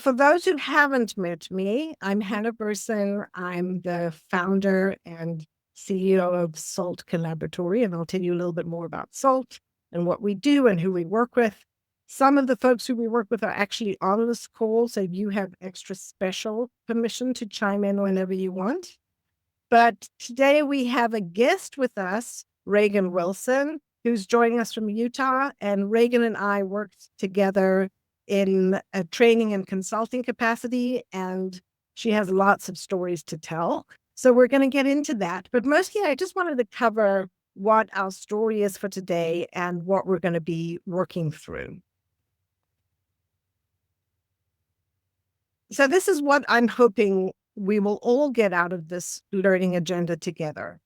For those who haven't met me, I'm Hannah Burson. I'm the founder and CEO of Salt Collaboratory, and I'll tell you a little bit more about Salt and what we do and who we work with. Some of the folks who we work with are actually on this call, so you have extra special permission to chime in whenever you want. But today we have a guest with us, Raegan Wilson, who's joining us from Utah. And Raegan and I worked together in a training and consulting capacity, and she has lots of stories to tell. So we're going to get into that. But mostly, I just wanted to cover what our story is for today and what we're going to be working through. So this is what I'm hoping we will all get out of this learning agenda together.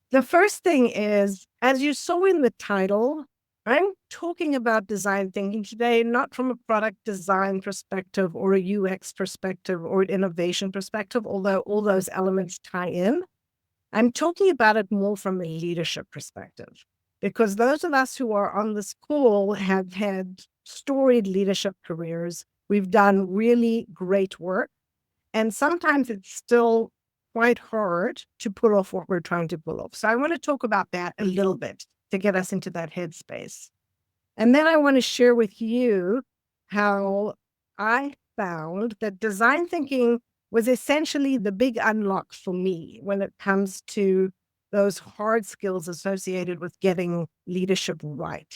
The first thing is, as you saw in the title, I'm talking about design thinking today, not from a product design perspective or a UX perspective or an innovation perspective, although all those elements tie in. I'm talking about it more from a leadership perspective, because those of us who are on this call have had storied leadership careers. We've done really great work. And sometimes it's still quite hard to pull off what we're trying to pull off. So I want to talk about that a little bit to get us into that headspace. And then I want to share with you how I found that design thinking was essentially the big unlock for me when it comes to those hard skills associated with getting leadership right.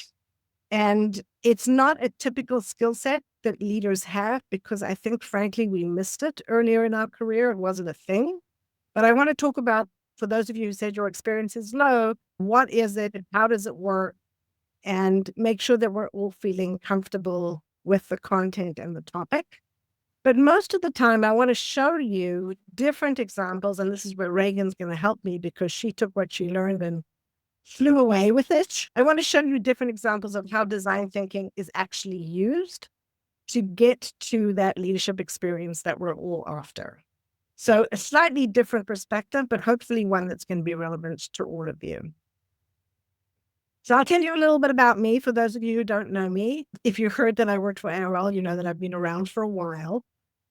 And it's not a typical skill set that leaders have, because I think, frankly, we missed it earlier in our career. It wasn't a thing. But I want to talk about, for those of you who said your experience is low, what is it? How does it work? And make sure that we're all feeling comfortable with the content and the topic. But most of the time, I want to show you different examples. And this is where Raegan's going to help me, because she took what she learned and flew away with it. I want to show you different examples of how design thinking is actually used to get to that leadership experience that we're all after. So a slightly different perspective, but hopefully one that's going to be relevant to all of you. So I'll tell you a little bit about me for those of you who don't know me. If you heard that I worked for AOL, you know that I've been around for a while.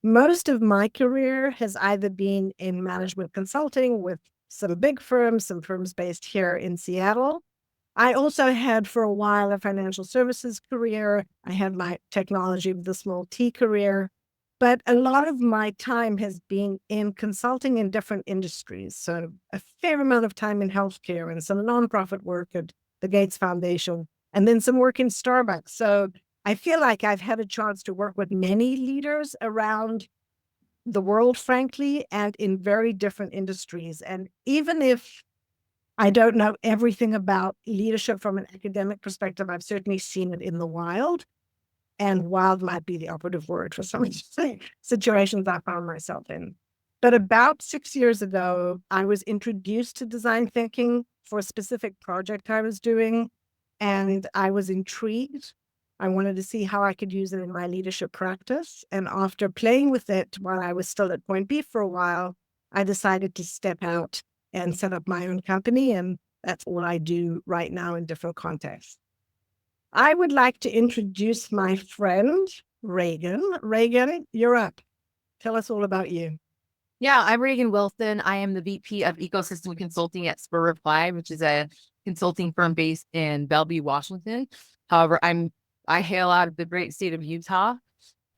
Most of my career has either been in management consulting with some big firms, some firms based here in Seattle. I also had for a while a financial services career. I had my technology with a small T career. But a lot of my time has been in consulting in different industries. So a fair amount of time in healthcare and some nonprofit work at the Gates Foundation, and then some work in Starbucks. So I feel like I've had a chance to work with many leaders around the world, frankly, and in very different industries. And even if I don't know everything about leadership from an academic perspective, I've certainly seen it in the wild. And wild might be the operative word for some of the situations I found myself in. But about 6 years ago, I was introduced to design thinking for a specific project I was doing, and I was intrigued. I wanted to see how I could use it in my leadership practice. And after playing with it while I was still at Point B for a while, I decided to step out and set up my own company. And that's what I do right now in different contexts. I would like to introduce my friend, Raegan. Raegan, you're up. Tell us all about you. Yeah, I'm Raegan Wilson. I am the VP of Ecosystem Consulting at Spur Reply, which is a consulting firm based in Bellevue, Washington. However, I hail out of the great state of Utah.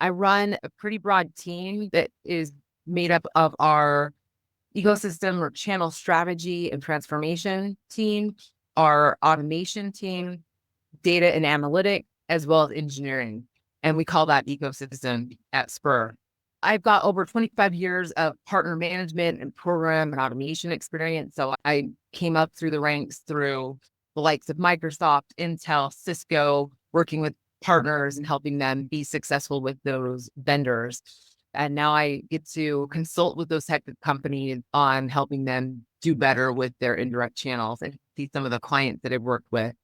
I run a pretty broad team that is made up of our ecosystem or channel strategy and transformation team, our automation team, data and analytics, as well as engineering. And we call that ecosystem at Spur. I've got over 25 years of partner management and program and automation experience. So I came up through the ranks through the likes of Microsoft, Intel, Cisco, working with partners and helping them be successful with those vendors. And now I get to consult with those types of companies on helping them do better with their indirect channels, and see some of the clients that I've worked with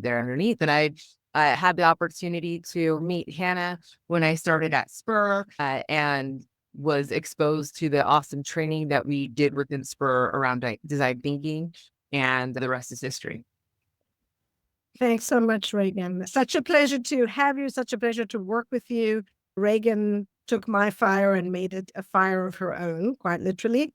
there underneath. And I had the opportunity to meet Hannah when I started at Spur, and was exposed to the awesome training that we did within Spur around design thinking, and the rest is history. Thanks so much, Raegan. Such a pleasure to have you. Such a pleasure to work with you. Raegan took my fire and made it a fire of her own, quite literally.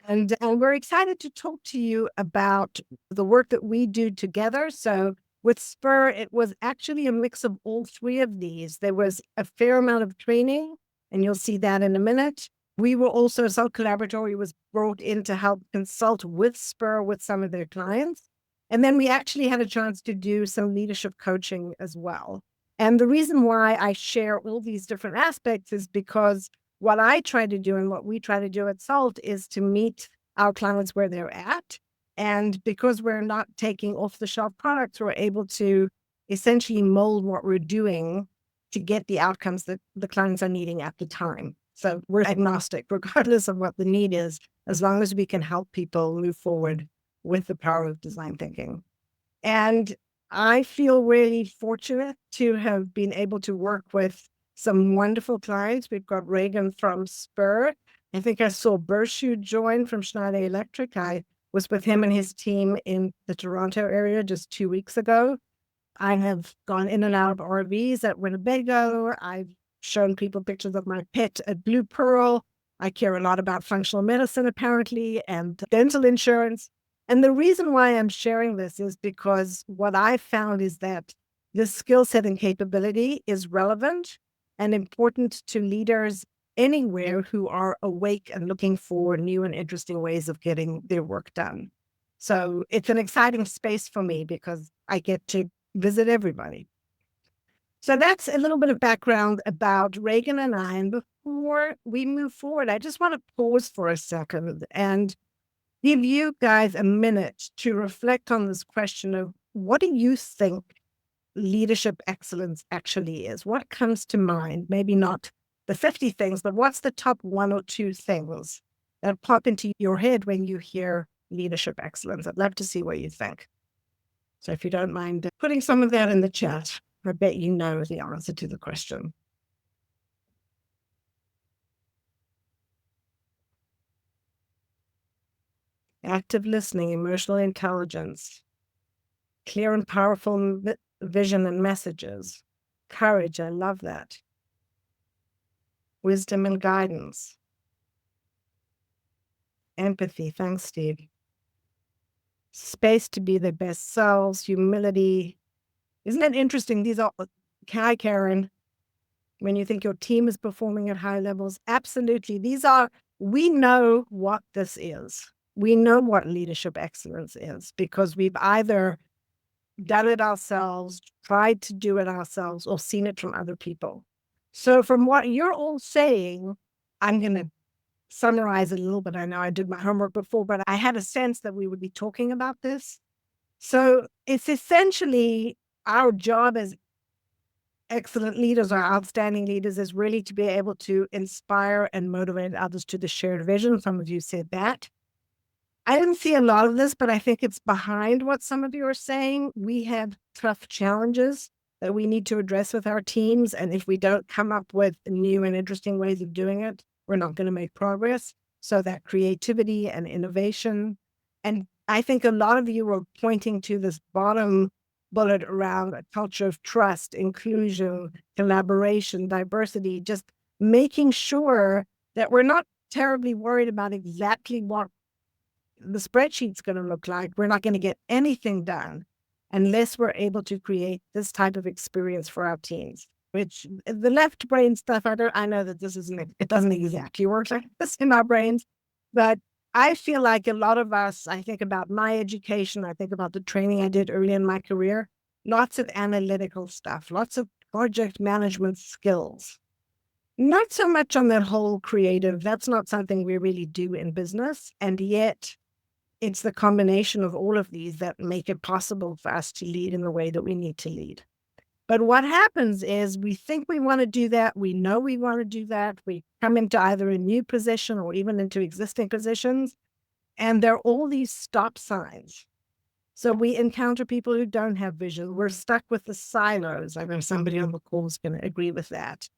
And we're excited to talk to you about the work that we do together. So with Spur, it was actually a mix of all three of these. There was a fair amount of training, and you'll see that in a minute. We were also, Salt Collaboratory was brought in to help consult with Spur with some of their clients. And then we actually had a chance to do some leadership coaching as well. And the reason why I share all these different aspects is because what I try to do and what we try to do at SALT is to meet our clients where they're at. And because we're not taking off the shelf products, we're able to essentially mold what we're doing to get the outcomes that the clients are needing at the time. So we're agnostic, regardless of what the need is, as long as we can help people move forward with the power of design thinking. And I feel really fortunate to have been able to work with some wonderful clients. We've got Raegan from Spur. I think I saw Bershu join from Schneider Electric. I was with him and his team in the Toronto area just 2 weeks ago. I have gone in and out of RVs at Winnebago. I've shown people pictures of my pet at Blue Pearl. I care a lot about functional medicine, apparently, and dental insurance. And the reason why I'm sharing this is because what I found is that this skill set and capability is relevant and important to leaders anywhere who are awake and looking for new and interesting ways of getting their work done. So it's an exciting space for me because I get to visit everybody. So that's a little bit of background about Raegan and I. And before we move forward, I just want to pause for a second and give you guys a minute to reflect on this question of what do you think leadership excellence actually is? What comes to mind? Maybe not the 50 things, but what's the top one or two things that pop into your head when you hear leadership excellence? I'd love to see what you think. So if you don't mind putting some of that in the chat, I bet you know the answer to the question. Active listening, emotional intelligence, clear and powerful vision and messages, courage, I love that. Wisdom and guidance, empathy, thanks, Steve. Space to be their best selves, humility. Isn't it interesting? These are, hi, Karen, when you think your team is performing at high levels, absolutely. These are, we know what this is. We know what leadership excellence is because we've either done it ourselves, tried to do it ourselves, or seen it from other people. So from what you're all saying, I'm going to summarize it a little bit. I know I did my homework before, but I had a sense that we would be talking about this. So it's essentially our job as excellent leaders or outstanding leaders is really to be able to inspire and motivate others to the shared vision. Some of you said that. I didn't see a lot of this, but I think it's behind what some of you are saying. We have tough challenges that we need to address with our teams. And if we don't come up with new and interesting ways of doing it, we're not going to make progress. So that creativity and innovation. And I think a lot of you are pointing to this bottom bullet around a culture of trust, inclusion, collaboration, diversity, just making sure that we're not terribly worried about exactly what the spreadsheet's going to look like. We're not going to get anything done unless we're able to create this type of experience for our teams. Which the left brain stuff, I know that it doesn't exactly work like this in our brains, but I feel like a lot of us, I think about my education, I think about the training I did early in my career, lots of analytical stuff, lots of project management skills. Not so much on that whole creative, that's not something we really do in business. And yet it's the combination of all of these that make it possible for us to lead in the way that we need to lead. But what happens is we think we want to do that. We know we want to do that. We come into either a new position or even into existing positions. And there are all these stop signs. So we encounter people who don't have vision. We're stuck with the silos. I know somebody on the call is going to agree with that.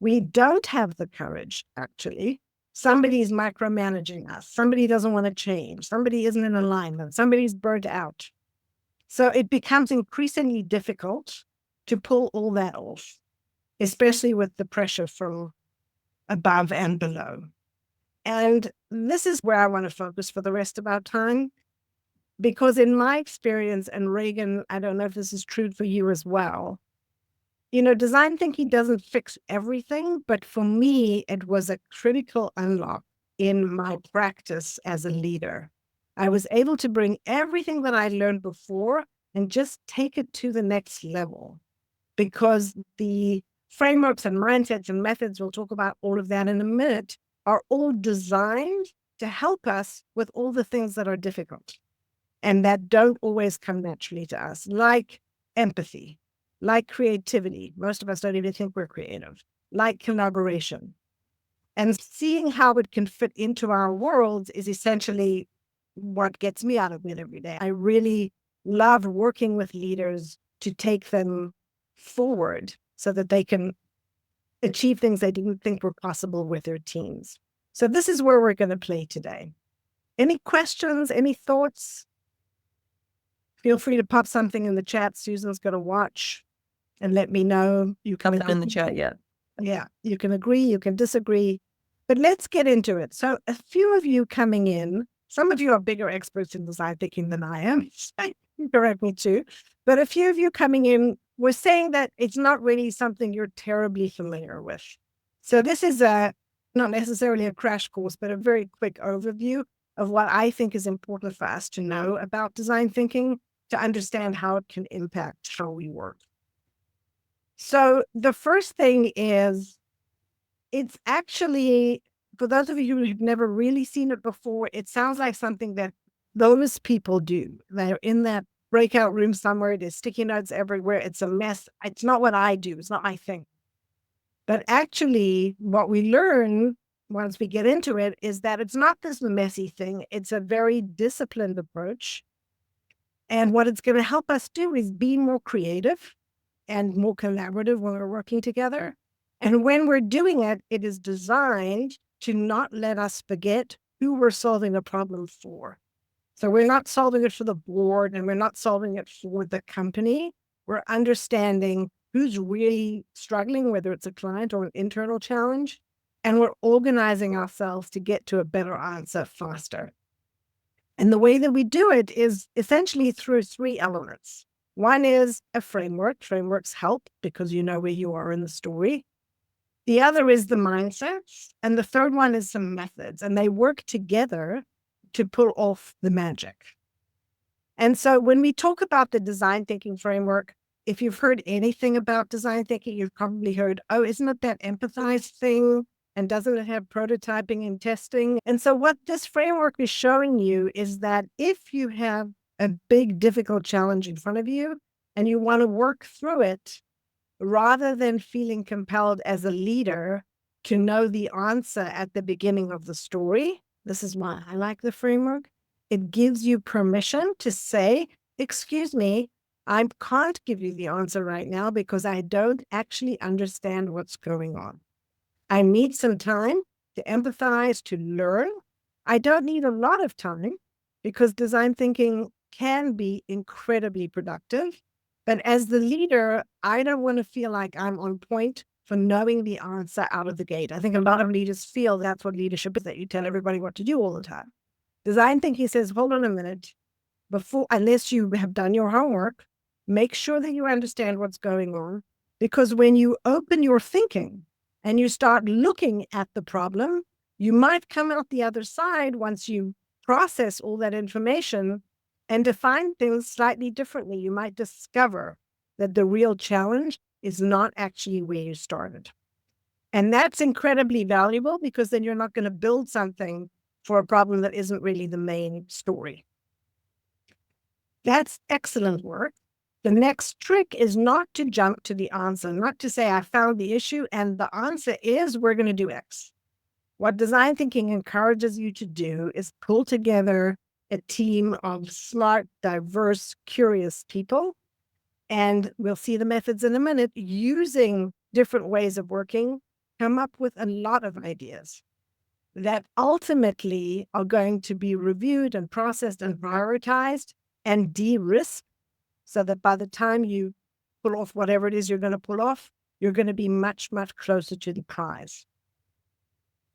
We don't have the courage, actually. Somebody's micromanaging us. Somebody doesn't want to change. Somebody isn't in alignment. Somebody's burnt out. So it becomes increasingly difficult to pull all that off, especially with the pressure from above and below. And this is where I want to focus for the rest of our time, because in my experience, and Raegan, I don't know if this is true for you as well, design thinking doesn't fix everything, but for me, it was a critical unlock in my practice as a leader. I was able to bring everything that I learned before and just take it to the next level, because the frameworks and mindsets and methods, we'll talk about all of that in a minute, are all designed to help us with all the things that are difficult and that don't always come naturally to us, like empathy, like creativity. Most of us don't even think we're creative, like collaboration. And seeing how it can fit into our worlds is essentially what gets me out of bed every day. I really love working with leaders to take them forward so that they can achieve things they didn't think were possible with their teams. So this is where we're going to play today. Any questions, any thoughts? Feel free to pop something in the chat. Susan's going to watch and let me know. You can Nothing in the chat yet. Yeah, you can agree, you can disagree, but let's get into it. So a few of you coming in, some of you are bigger experts in design thinking than I am. Correct me too. But a few of you coming in were saying that it's not really something you're terribly familiar with. So this is not necessarily a crash course, but a very quick overview of what I think is important for us to know about design thinking to understand how it can impact how we work. So the first thing is, it's actually, for those of you who've never really seen it before, it sounds like something that those people do. They're in that breakout room somewhere, there's sticky notes everywhere, it's a mess. It's not what I do, it's not my thing. But actually, what we learn once we get into it is that it's not this messy thing, it's a very disciplined approach. And what it's going to help us do is be more creative and more collaborative when we're working together. And when we're doing it, it is designed to not let us forget who we're solving a problem for. So we're not solving it for the board and we're not solving it for the company. We're understanding who's really struggling, whether it's a client or an internal challenge, and we're organizing ourselves to get to a better answer faster. And the way that we do it is essentially through three elements. One is a framework. Frameworks help because you know where you are in the story. The other is the mindsets. And the third one is some methods. And they work together to pull off the magic. And so when we talk about the design thinking framework, if you've heard anything about design thinking, you've probably heard, oh, isn't it that empathize thing? And doesn't it have prototyping and testing? And so what this framework is showing you is that if you have a big, difficult challenge in front of you and you want to work through it, rather than feeling compelled as a leader to know the answer at the beginning of the story, this is why I like the framework. It gives you permission to say, excuse me, I can't give you the answer right now because I don't actually understand what's going on. I need some time to empathize, to learn. I don't need a lot of time because design thinking can be incredibly productive. But as the leader, I don't want to feel like I'm on point for knowing the answer out of the gate. I think a lot of leaders feel that's what leadership is, that you tell everybody what to do all the time. Design thinking says, hold on a minute, unless you have done your homework, make sure that you understand what's going on. Because when you open your thinking and you start looking at the problem, you might come out the other side once you process all that information and define things slightly differently. You might discover that the real challenge is not actually where you started. And that's incredibly valuable because then you're not going to build something for a problem that isn't really the main story. That's excellent work. The next trick is not to jump to the answer, not to say, I found the issue and the answer is we're going to do X. What design thinking encourages you to do is pull together a team of smart, diverse, curious people. And we'll see the methods in a minute, using different ways of working, come up with a lot of ideas that ultimately are going to be reviewed and processed and prioritized and de-risked, so that by the time you pull off whatever it is you're going to pull off, you're going to be much, much closer to the prize.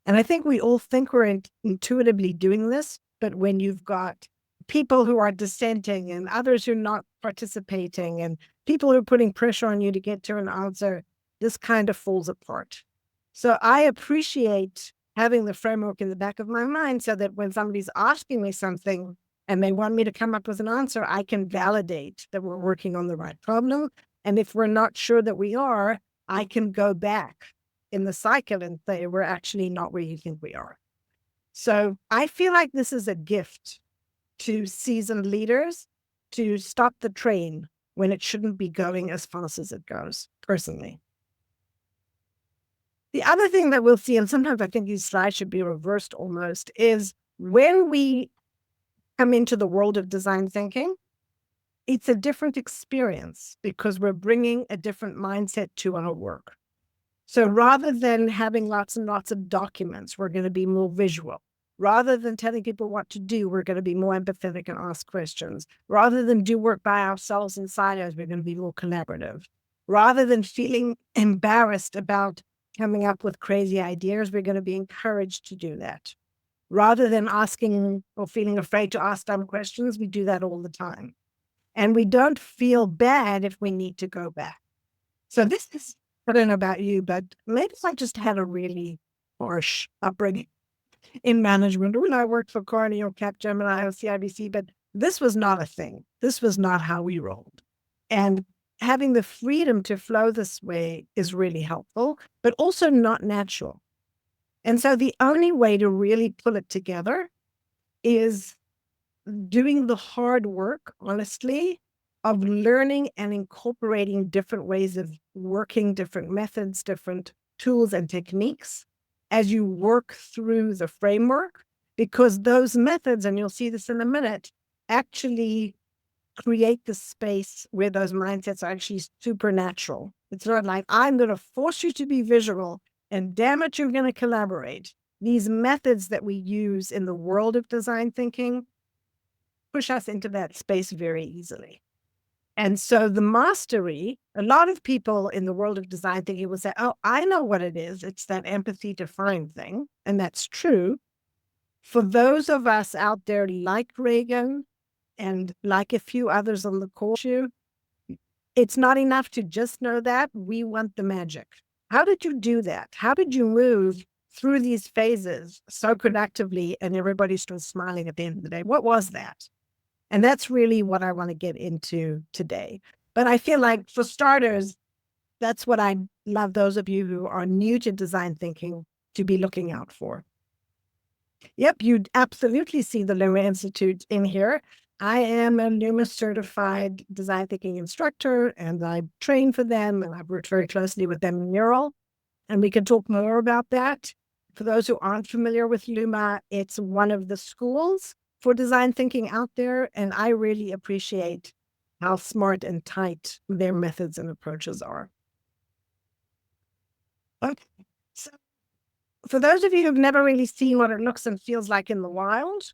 And I think we all think we're intuitively doing this, but when you've got people who are dissenting and others who are not participating and people who are putting pressure on you to get to an answer, this kind of falls apart. So I appreciate having the framework in the back of my mind so that when somebody's asking me something and they want me to come up with an answer, I can validate that we're working on the right problem. And if we're not sure that we are, I can go back in the cycle and say, we're actually not where you think we are. So I feel like this is a gift to seasoned leaders to stop the train when it shouldn't be going as fast as it goes, personally. The other thing that we'll see, and sometimes I think these slides should be reversed almost, is when we come into the world of design thinking, it's a different experience because we're bringing a different mindset to our work. So rather than having lots and lots of documents, we're going to be more visual. Rather than telling people what to do, we're going to be more empathetic and ask questions. Rather than do work by ourselves in silos, we're going to be more collaborative. Rather than feeling embarrassed about coming up with crazy ideas, we're going to be encouraged to do that. Rather than asking or feeling afraid to ask dumb questions, we do that all the time. And we don't feel bad if we need to go back. So this is, I don't know about you, but maybe I just had a really harsh upbringing in management when I worked for Carney or Capgemini or CIBC, but this was not a thing. This was not how we rolled. And having the freedom to flow this way is really helpful, but also not natural. And so the only way to really pull it together is doing the hard work, honestly, of learning and incorporating different ways of working, different methods, different tools and techniques as you work through the framework, because those methods, and you'll see this in a minute, actually create the space where those mindsets are actually supernatural. It's not like, I'm going to force you to be visual and damn it, you're going to collaborate. These methods that we use in the world of design thinking push us into that space very easily. And so the mastery, a lot of people in the world of design thinking will say, oh, I know what it is. It's that empathy defined thing. And that's true. For those of us out there like Raegan and like a few others on the call, it's not enough to just know that. We want the magic. How did you do that? How did you move through these phases so productively and everybody's still smiling at the end of the day? What was that? And that's really what I want to get into today. But I feel like for starters, that's what I love those of you who are new to design thinking to be looking out for. Yep, you'd absolutely see the Luma Institute in here. I am a Luma certified design thinking instructor, and I train for them, and I've worked very closely with them in Mural. And we can talk more about that. For those who aren't familiar with Luma, it's one of the schools for design thinking out there, and I really appreciate how smart and tight their methods and approaches are. Okay, so for those of you who've never really seen what it looks and feels like in the wild,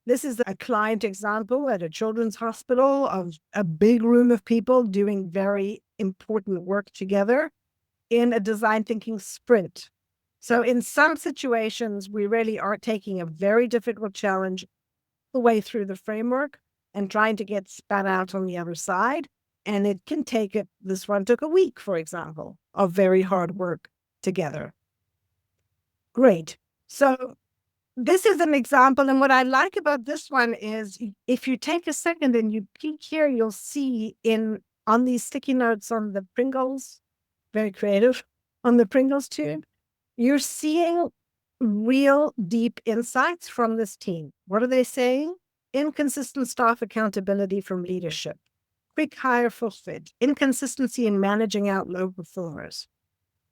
this is a client example at a children's hospital of a big room of people doing very important work together in a design thinking sprint. So in some situations, we really are taking a very difficult challenge the way through the framework and trying to get spat out on the other side. And it can take it, this one took a week, for example, of very hard work together. Great. So this is an example. And what I like about this one is if you take a second and you peek here, you'll see on these sticky notes on the Pringles, very creative, on the Pringles tube, you're seeing real deep insights from this team. What are they saying? Inconsistent staff accountability from leadership, quick hire for fit, inconsistency in managing out low performers.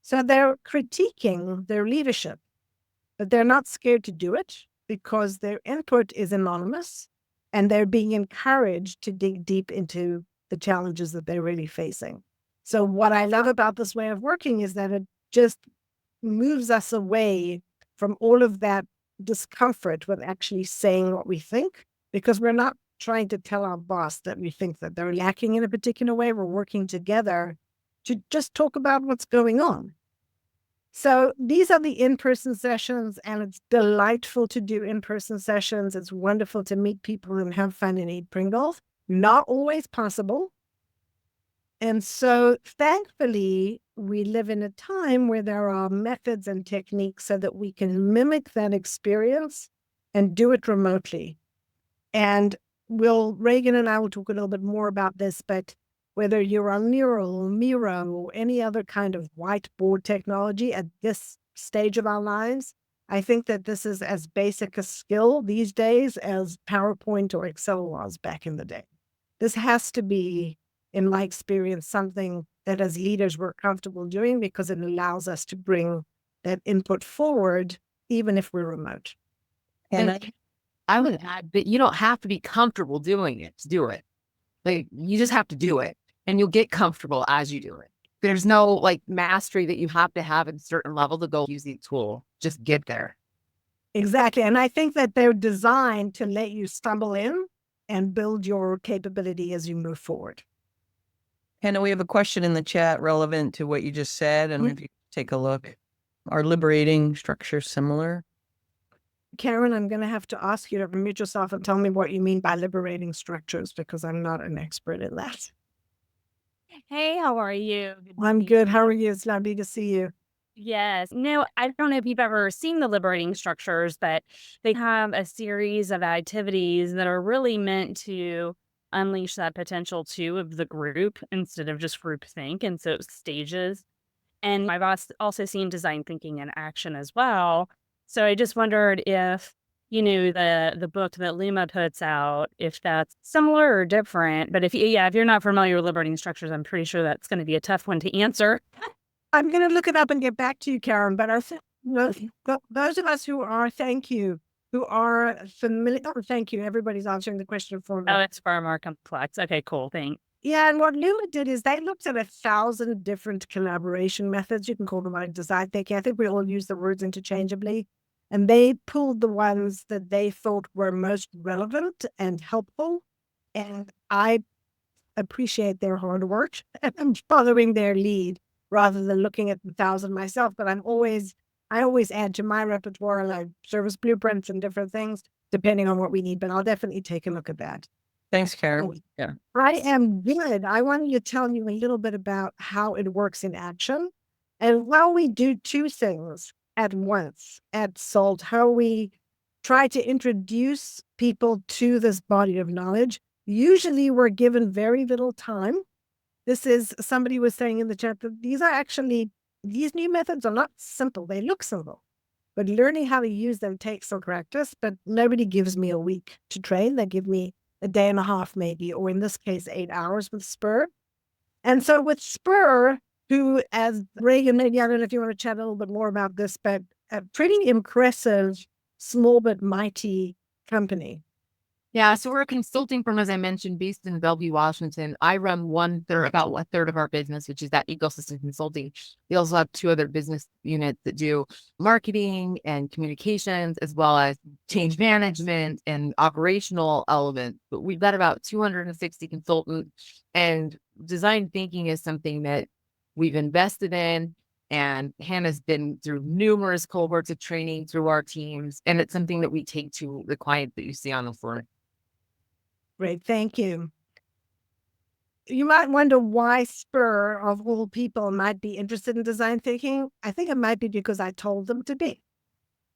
So they're critiquing their leadership, but they're not scared to do it because their input is anonymous and they're being encouraged to dig deep into the challenges that they're really facing. So what I love about this way of working is that it just moves us away from all of that discomfort with actually saying what we think, because we're not trying to tell our boss that we think that they're lacking in a particular way. We're working together to just talk about what's going on. So these are the in-person sessions, and it's delightful to do in-person sessions. It's wonderful to meet people and have fun and eat Pringles. Not always possible. And so thankfully, we live in a time where there are methods and techniques so that we can mimic that experience and do it remotely. And Raegan and I will talk a little bit more about this, but whether you're on Mural, Miro, or any other kind of whiteboard technology at this stage of our lives, I think that this is as basic a skill these days as PowerPoint or Excel was back in the day. This has to be, in my experience, something that as leaders we're comfortable doing because it allows us to bring that input forward, even if we're remote. And I would add that you don't have to be comfortable doing it to do it. Like, you just have to do it, and you'll get comfortable as you do it. There's no like mastery that you have to have at a certain level to go use the tool. Just get there. Exactly. And I think that they're designed to let you stumble in and build your capability as you move forward. Hannah, we have a question in the chat relevant to what you just said. And if you take a look, are liberating structures similar? Karen, I'm going to have to ask you to unmute yourself and tell me what you mean by liberating structures, because I'm not an expert in that. Hey, how are you? I'm good. How are you? It's lovely to see you. Yes. No, I don't know if you've ever seen the liberating structures, but they have a series of activities that are really meant to unleash that potential too of the group instead of just group think. And so it's stages. And I've also seen design thinking in action as well. So I just wondered if, the book that Luma puts out, if that's similar or different. But if you're not familiar with liberating structures, I'm pretty sure that's going to be a tough one to answer. I'm going to look it up and get back to you, Karen. But those of us who are, who are familiar, thank you. Everybody's answering the question for me. Oh, it's far more complex. Okay, cool. Thanks. Yeah, and what Luma did is they looked at 1,000 different collaboration methods. You can call them like design thinking. I think we all use the words interchangeably. And they pulled the ones that they thought were most relevant and helpful. And I appreciate their hard work and I'm following their lead rather than looking at 1,000 myself. But I always add to my repertoire like service blueprints and different things depending on what we need. But I'll definitely take a look at that. Thanks, Karen. Yeah. I am good. I wanted to tell you a little bit about how it works in action. And while we do two things at once at SALT, how we try to introduce people to this body of knowledge, usually we're given very little time. This is, somebody was saying in the chat that these new methods are not simple. They look simple, but learning how to use them takes some practice. But nobody gives me a week to train. They give me a day and a half maybe, or in this case, 8 hours with Spur. And so with Spur, who, as Raegan, maybe I don't know if you want to chat a little bit more about this, but a pretty impressive, small but mighty company. Yeah, so we're a consulting firm, as I mentioned, based in Bellevue, Washington. I run about 1/3 of our business, which is that ecosystem consulting. We also have 2 other business units that do marketing and communications, as well as change management and operational elements. But we've got about 260 consultants, and design thinking is something that we've invested in. And Hannah's been through numerous cohorts of training through our teams, and it's something that we take to the clients that you see on the floor. Great, thank you. You might wonder why Spur, of all people, might be interested in design thinking. I think it might be because I told them to be.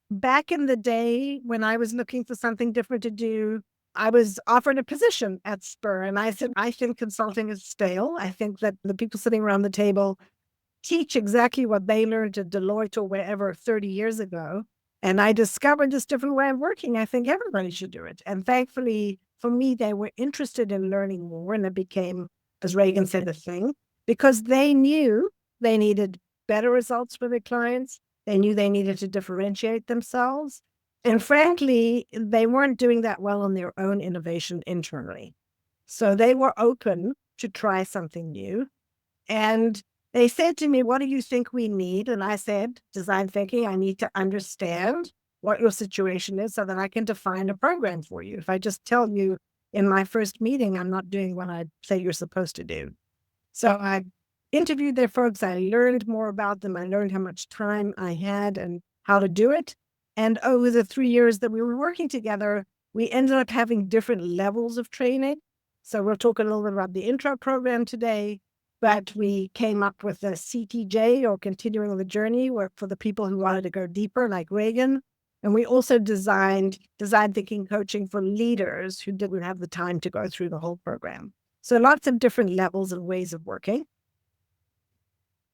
Back in the day, when I was looking for something different to do, I was offered a position at Spur, and I said, I think consulting is stale. I think that the people sitting around the table teach exactly what they learned at Deloitte or wherever 30 years ago. And I discovered this different way of working. I think everybody should do it. And thankfully, for me, they were interested in learning more. And it became, as Raegan said, a thing, because they knew they needed better results for their clients. They knew they needed to differentiate themselves. And frankly, they weren't doing that well on their own innovation internally. So they were open to try something new. And they said to me, what do you think we need? And I said, design thinking, I need to understand what your situation is so that I can define a program for you. If I just tell you in my first meeting, I'm not doing what I say you're supposed to do. So I interviewed their folks. I learned more about them. I learned how much time I had and how to do it. And over the 3 years that we were working together, we ended up having different levels of training. So we'll talk a little bit about the intro program today, but we came up with a CTJ, or continuing the journey, where for the people who wanted to go deeper, like Raegan. And we also designed design thinking coaching for leaders who didn't have the time to go through the whole program. So lots of different levels and ways of working.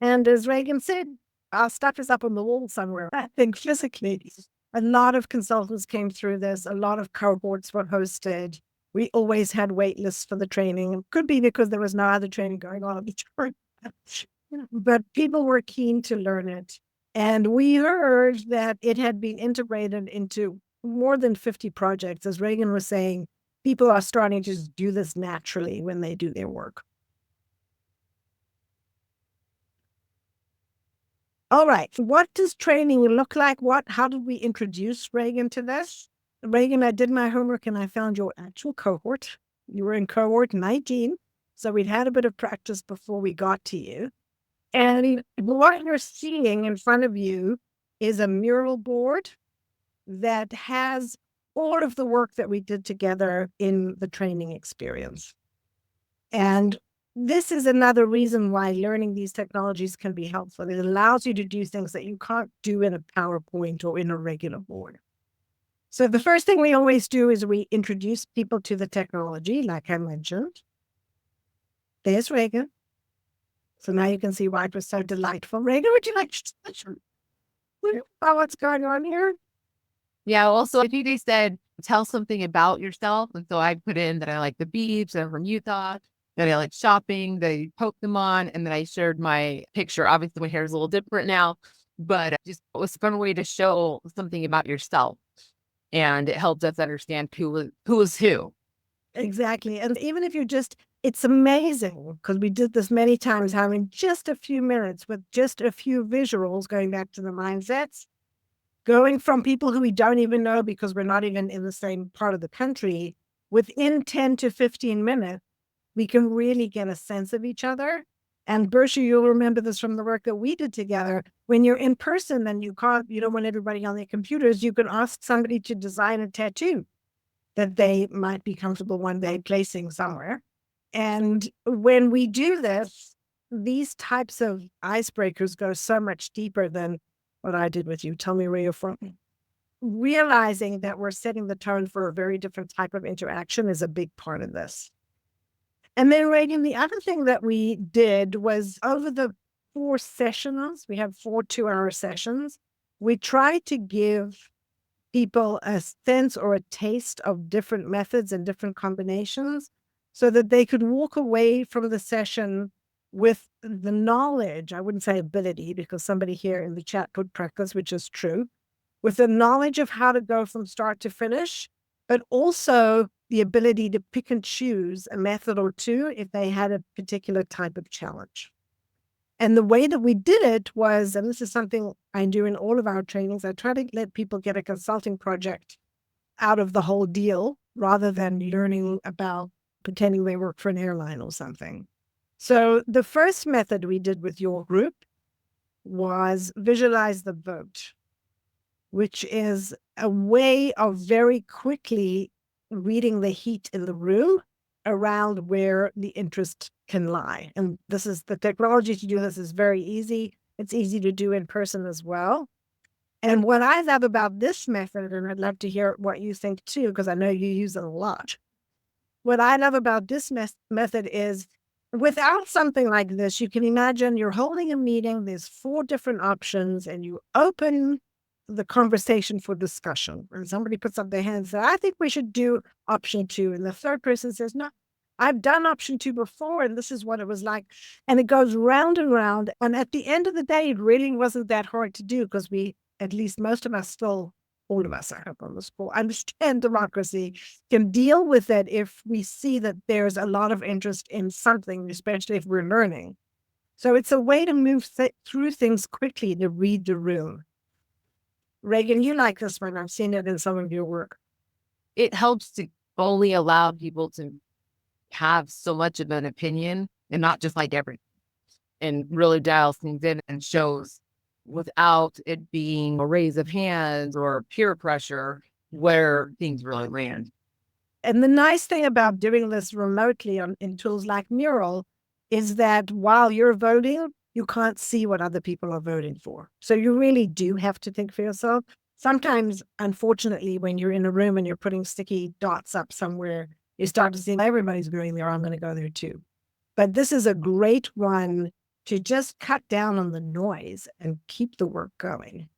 And as Raegan said, our stuff is up on the wall somewhere. I think physically, a lot of consultants came through this. A lot of cohorts were hosted. We always had wait lists for the training. It could be because there was no other training going on at the time. But people were keen to learn it. And we heard that it had been integrated into more than 50 projects. As Raegan was saying, people are starting to just do this naturally when they do their work. All right. What does training look like? How did we introduce Raegan to this? Raegan, I did my homework and I found your actual cohort. You were in cohort 19. So we'd had a bit of practice before we got to you. And what you're seeing in front of you is a mural board that has all of the work that we did together in the training experience. And this is another reason why learning these technologies can be helpful. It allows you to do things that you can't do in a PowerPoint or in a regular board. So the first thing we always do is we introduce people to the technology, like I mentioned. There's Raegan. So now you can see why it was so delightful. Raegan, would you like to what's going on here? Yeah. Also, I think they said, tell something about yourself. And so I put in that I like the beach, I'm from Utah, that I like shopping, that I Pokemon, and then I shared my picture. Obviously, my hair is a little different now, but it was a fun way to show something about yourself. And it helped us understand who is who. Exactly. And even if it's amazing, because we did this many times, having just a few minutes with just a few visuals, going back to the mindsets, going from people who we don't even know because we're not even in the same part of the country, within 10 to 15 minutes, we can really get a sense of each other. And Bersha, you'll remember this from the work that we did together. When you're in person and you don't want everybody on their computers, you can ask somebody to design a tattoo that they might be comfortable one day placing somewhere. And when we do this, these types of icebreakers go so much deeper than what I did with you. Tell me where you're from. Realizing that we're setting the tone for a very different type of interaction is a big part of this. And then, Raegan, the other thing that we did was over the 4 sessions, we have 4 2-hour sessions, we tried to give people a sense or a taste of different methods and different combinations so that they could walk away from the session with the knowledge, I wouldn't say ability, because somebody here in the chat put practice, which is true, with the knowledge of how to go from start to finish, but also the ability to pick and choose a method or two if they had a particular type of challenge. And the way that we did it was, and this is something I do in all of our trainings, I try to let people get a consulting project out of the whole deal rather than learning about pretending they work for an airline or something. So the first method we did with your group was visualize the vote, which is a way of very quickly reading the heat in the room around where the interest can lie. And this is the technology to do this is very easy. It's easy to do in person as well. And what I love about this method, and I'd love to hear what you think too, because I know you use it a lot. What I love about this method is without something like this, you can imagine you're holding a meeting, there's 4 different options, and you open the conversation for discussion. And somebody puts up their hand and says, I think we should do option 2. And the third person says, no, I've done option 2 before, and this is what it was like. And it goes round and round. And at the end of the day, it really wasn't that hard to do because we, at least most of us still, all of us, I hope on this call, understand democracy, can deal with it if we see that there's a lot of interest in something, especially if we're learning. So it's a way to move through things quickly to read the room. Raegan, you like this one. I've seen it in some of your work. It helps to only allow people to have so much of an opinion and not just like everything. and really dials things in and shows without it being a raise of hands or peer pressure where things really land. And the nice thing about doing this remotely in tools like Mural is that while you're voting, you can't see what other people are voting for. So you really do have to think for yourself. Sometimes, unfortunately, when you're in a room and you're putting sticky dots up somewhere, you start to see everybody's going there. I'm going to go there too. But this is a great one to just cut down on the noise and keep the work going.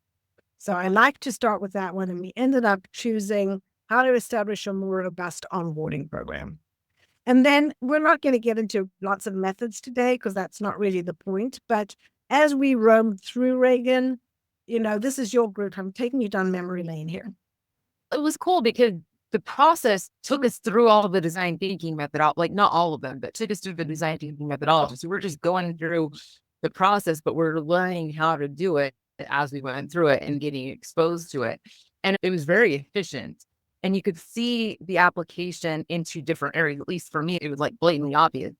So I like to start with that one. And we ended up choosing how to establish a more robust onboarding program. And then we're not going to get into lots of methods today because that's not really the point. But as we roam through Raegan, this is your group. I'm taking you down memory lane here. It was cool because the process took us through all of the design thinking methodology, like not all of them, but took us through the design thinking methodology. So we're just going through the process, but we're learning how to do it as we went through it and getting exposed to it. And it was very efficient. And you could see the application into different areas. At least for me, it was like blatantly obvious.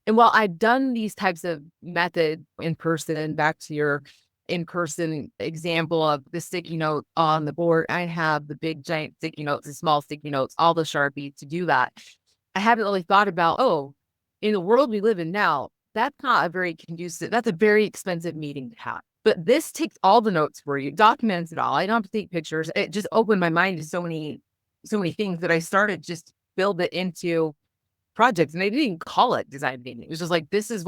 And while I've done these types of methods in person, back to your in-person example of the sticky note on the board, I have the big giant sticky notes, the small sticky notes, all the Sharpies to do that. I haven't really thought about, in the world we live in now, that's not a very conducive, that's a very expensive meeting to have. But this takes all the notes for you, documents it all. I don't have to take pictures. It just opened my mind to so many things that I started just build it into projects. And I didn't even call it design thinking. It was just like, this is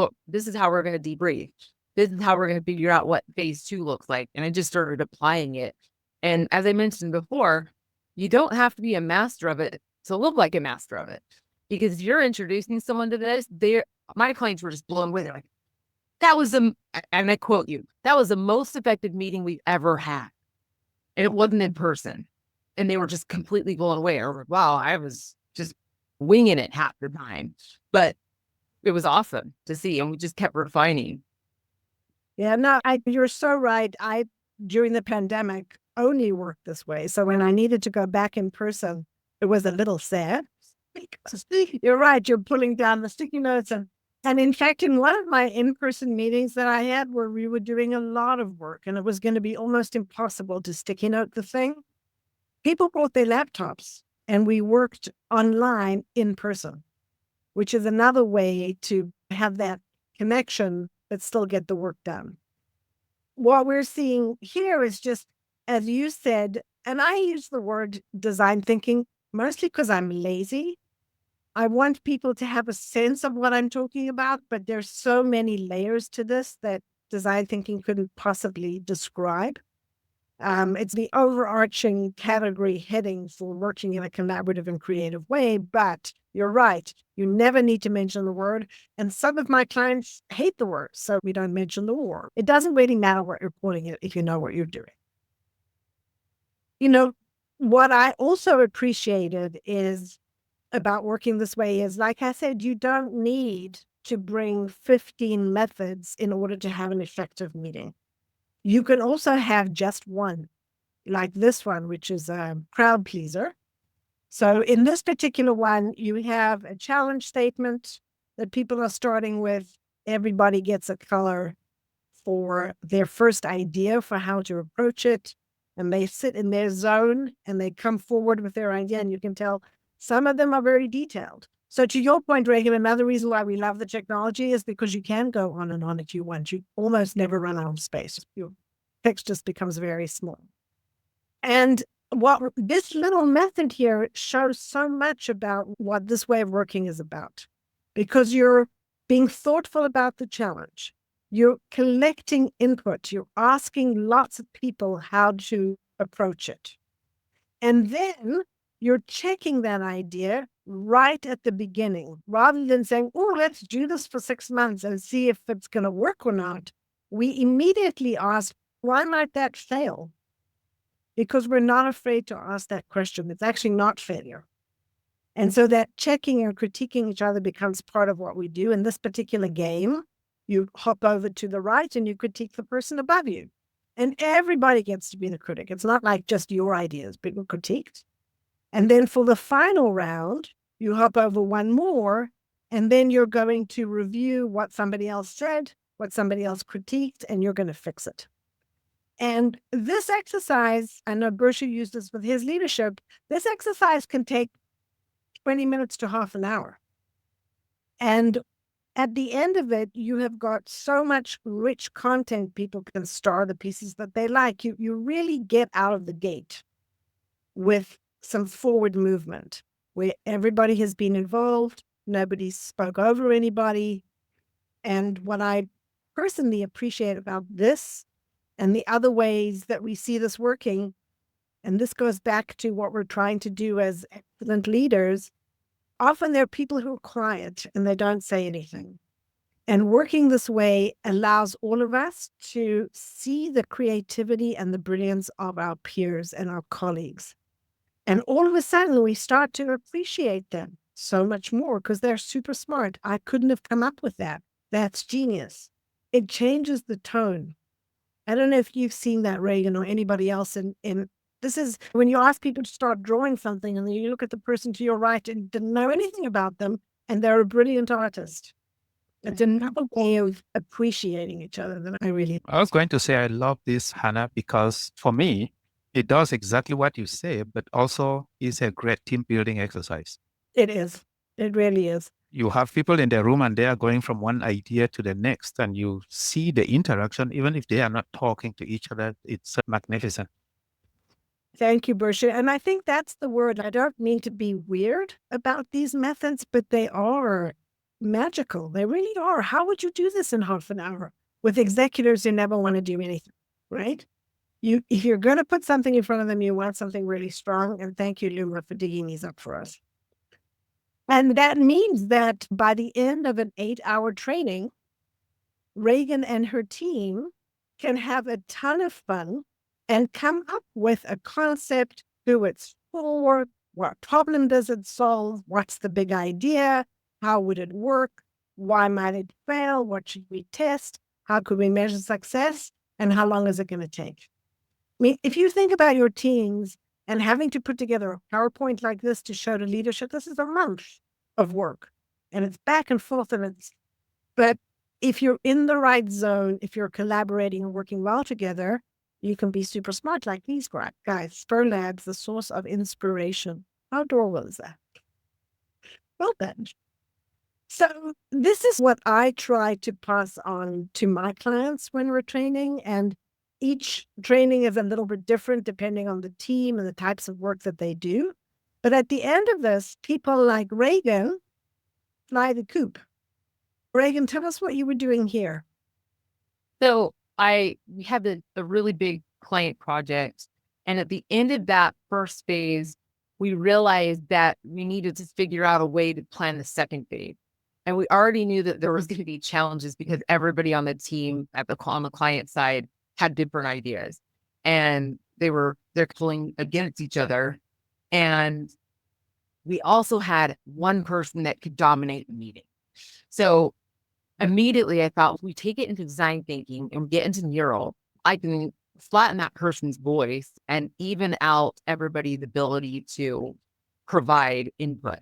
how we're going to debrief. This is how we're going to figure out what phase 2 looks like. And I just started applying it. And as I mentioned before, you don't have to be a master of it to look like a master of it, because you're introducing someone to this. My clients were just blown away. They're like, that was and I quote you, that was the most effective meeting we've ever had. And it wasn't in person. And they were just completely blown away. Or, wow, I was just winging it half the time. But it was awesome to see. And we just kept refining. Yeah, no, you're so right. I, during the pandemic, only worked this way. So when I needed to go back in person, it was a little sad. You're right. You're pulling down the sticky notes. And in fact, in one of my in-person meetings that I had where we were doing a lot of work and it was going to be almost impossible to sticky note the thing, people brought their laptops and we worked online in person, which is another way to have that connection but still get the work done. What we're seeing here is just, as you said, and I use the word design thinking mostly because I'm lazy. I want people to have a sense of what I'm talking about, but there's so many layers to this that design thinking couldn't possibly describe. It's the overarching category heading for working in a collaborative and creative way, but you're right. You never need to mention the word. And some of my clients hate the word, so we don't mention the word. It doesn't really matter what you're calling it if you know what you're doing. What I also appreciated is about working this way is, like I said, you don't need to bring 15 methods in order to have an effective meeting. You can also have just one, like this one, which is a crowd pleaser. So in this particular one, you have a challenge statement that people are starting with. Everybody gets a color for their first idea for how to approach it. And they sit in their zone and they come forward with their idea. And you can tell some of them are very detailed. So to your point, Raegan, another reason why we love the technology is because you can go on and on if you want. You almost never run out of space. Your text just becomes very small. And what this little method here shows so much about what this way of working is about, because you're being thoughtful about the challenge. You're collecting input. You're asking lots of people how to approach it. And then you're checking that idea right at the beginning, rather than saying, oh, let's do this for 6 months and see if it's going to work or not. We immediately ask, why might that fail? Because we're not afraid to ask that question. It's actually not failure. And so that checking and critiquing each other becomes part of what we do. In this particular game, you hop over to the right and you critique the person above you. And everybody gets to be the critic. It's not like just your ideas being critiqued. And then for the final round, you hop over one more, and then you're going to review what somebody else said, what somebody else critiqued, and you're going to fix it. And this exercise, I know Bersha used this with his leadership, this exercise can take 20 minutes to half an hour. And at the end of it, you have got so much rich content. People can star the pieces that they like. You really get out of the gate with some forward movement where everybody has been involved. Nobody spoke over anybody. And what I personally appreciate about this and the other ways that we see this working, and this goes back to what we're trying to do as excellent leaders, often there are people who are quiet and they don't say anything. And working this way allows all of us to see the creativity and the brilliance of our peers and our colleagues. And all of a sudden, we start to appreciate them so much more because they're super smart. I couldn't have come up with that. That's genius. It changes the tone. I don't know if you've seen that, Raegan, or anybody else. In this is when you ask people to start drawing something and then you look at the person to your right and didn't know anything about them, and they're a brilliant artist. It's another way of appreciating each other that I really I was going to say I love this, Hannah, because for me, it does exactly what you say, but also is a great team building exercise. It is. It really is. You have people in the room and they are going from one idea to the next, and you see the interaction, even if they are not talking to each other. It's magnificent. Thank you, Bersha. And I think that's the word. I don't mean to be weird about these methods, but they are magical. They really are. How would you do this in half an hour with executives who never want to do anything, right? If you're going to put something in front of them, you want something really strong. And thank you, Luma, for digging these up for us. And that means that by the end of an 8-hour training, Raegan and her team can have a ton of fun and come up with a concept, who it's for, what problem does it solve, what's the big idea, how would it work, why might it fail, what should we test, how could we measure success, and how long is it going to take? I mean, if you think about your teams and having to put together a PowerPoint like this to show to leadership, this is a month of work, and it's back and forth, but if you're in the right zone, if you're collaborating and working well together, you can be super smart like these guys. Spur Labs, the source of inspiration. How adorable is that? Well done. So this is what I try to pass on to my clients when we're training, and each training is a little bit different depending on the team and the types of work that they do. But at the end of this, people like Raegan fly the coop. Raegan, tell us what you were doing here. So we had a really big client project. And at the end of that first phase, we realized that we needed to figure out a way to plan the second phase. And we already knew that there was going to be challenges because everybody on the team on the client side had different ideas, and they're pulling against each other. And we also had one person that could dominate the meeting. So immediately I thought, if we take it into design thinking and get into mural, I can flatten that person's voice and even out everybody's ability to provide input.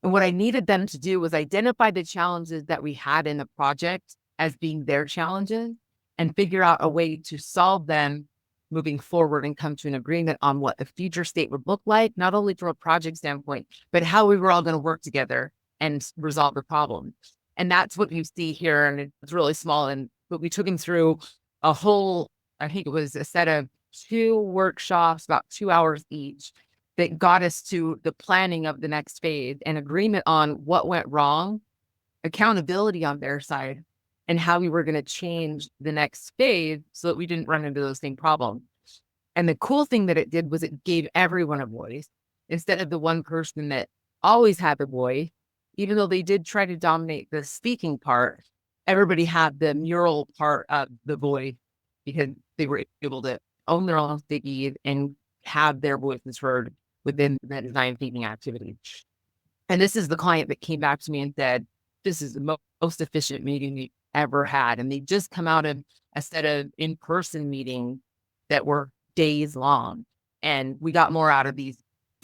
And what I needed them to do was identify the challenges that we had in the project as being their challenges and figure out a way to solve them moving forward and come to an agreement on what the future state would look like, not only from a project standpoint, but how we were all going to work together and resolve the problem. And that's what you see here. And it's really small. But we took him through a whole, I think it was a set of 2 workshops, about 2 hours each, that got us to the planning of the next phase and agreement on what went wrong, accountability on their side, and how we were going to change the next phase so that we didn't run into those same problems. And the cool thing that it did was it gave everyone a voice instead of the one person that always had the voice. Even though they did try to dominate the speaking part, everybody had the mural part of the voice because they were able to own their own sticky and have their voices heard within the design thinking activity. And this is the client that came back to me and said, this is the most efficient meeting we've ever had. And they just come out of a set of in-person meetings that were days long. And we got more out of these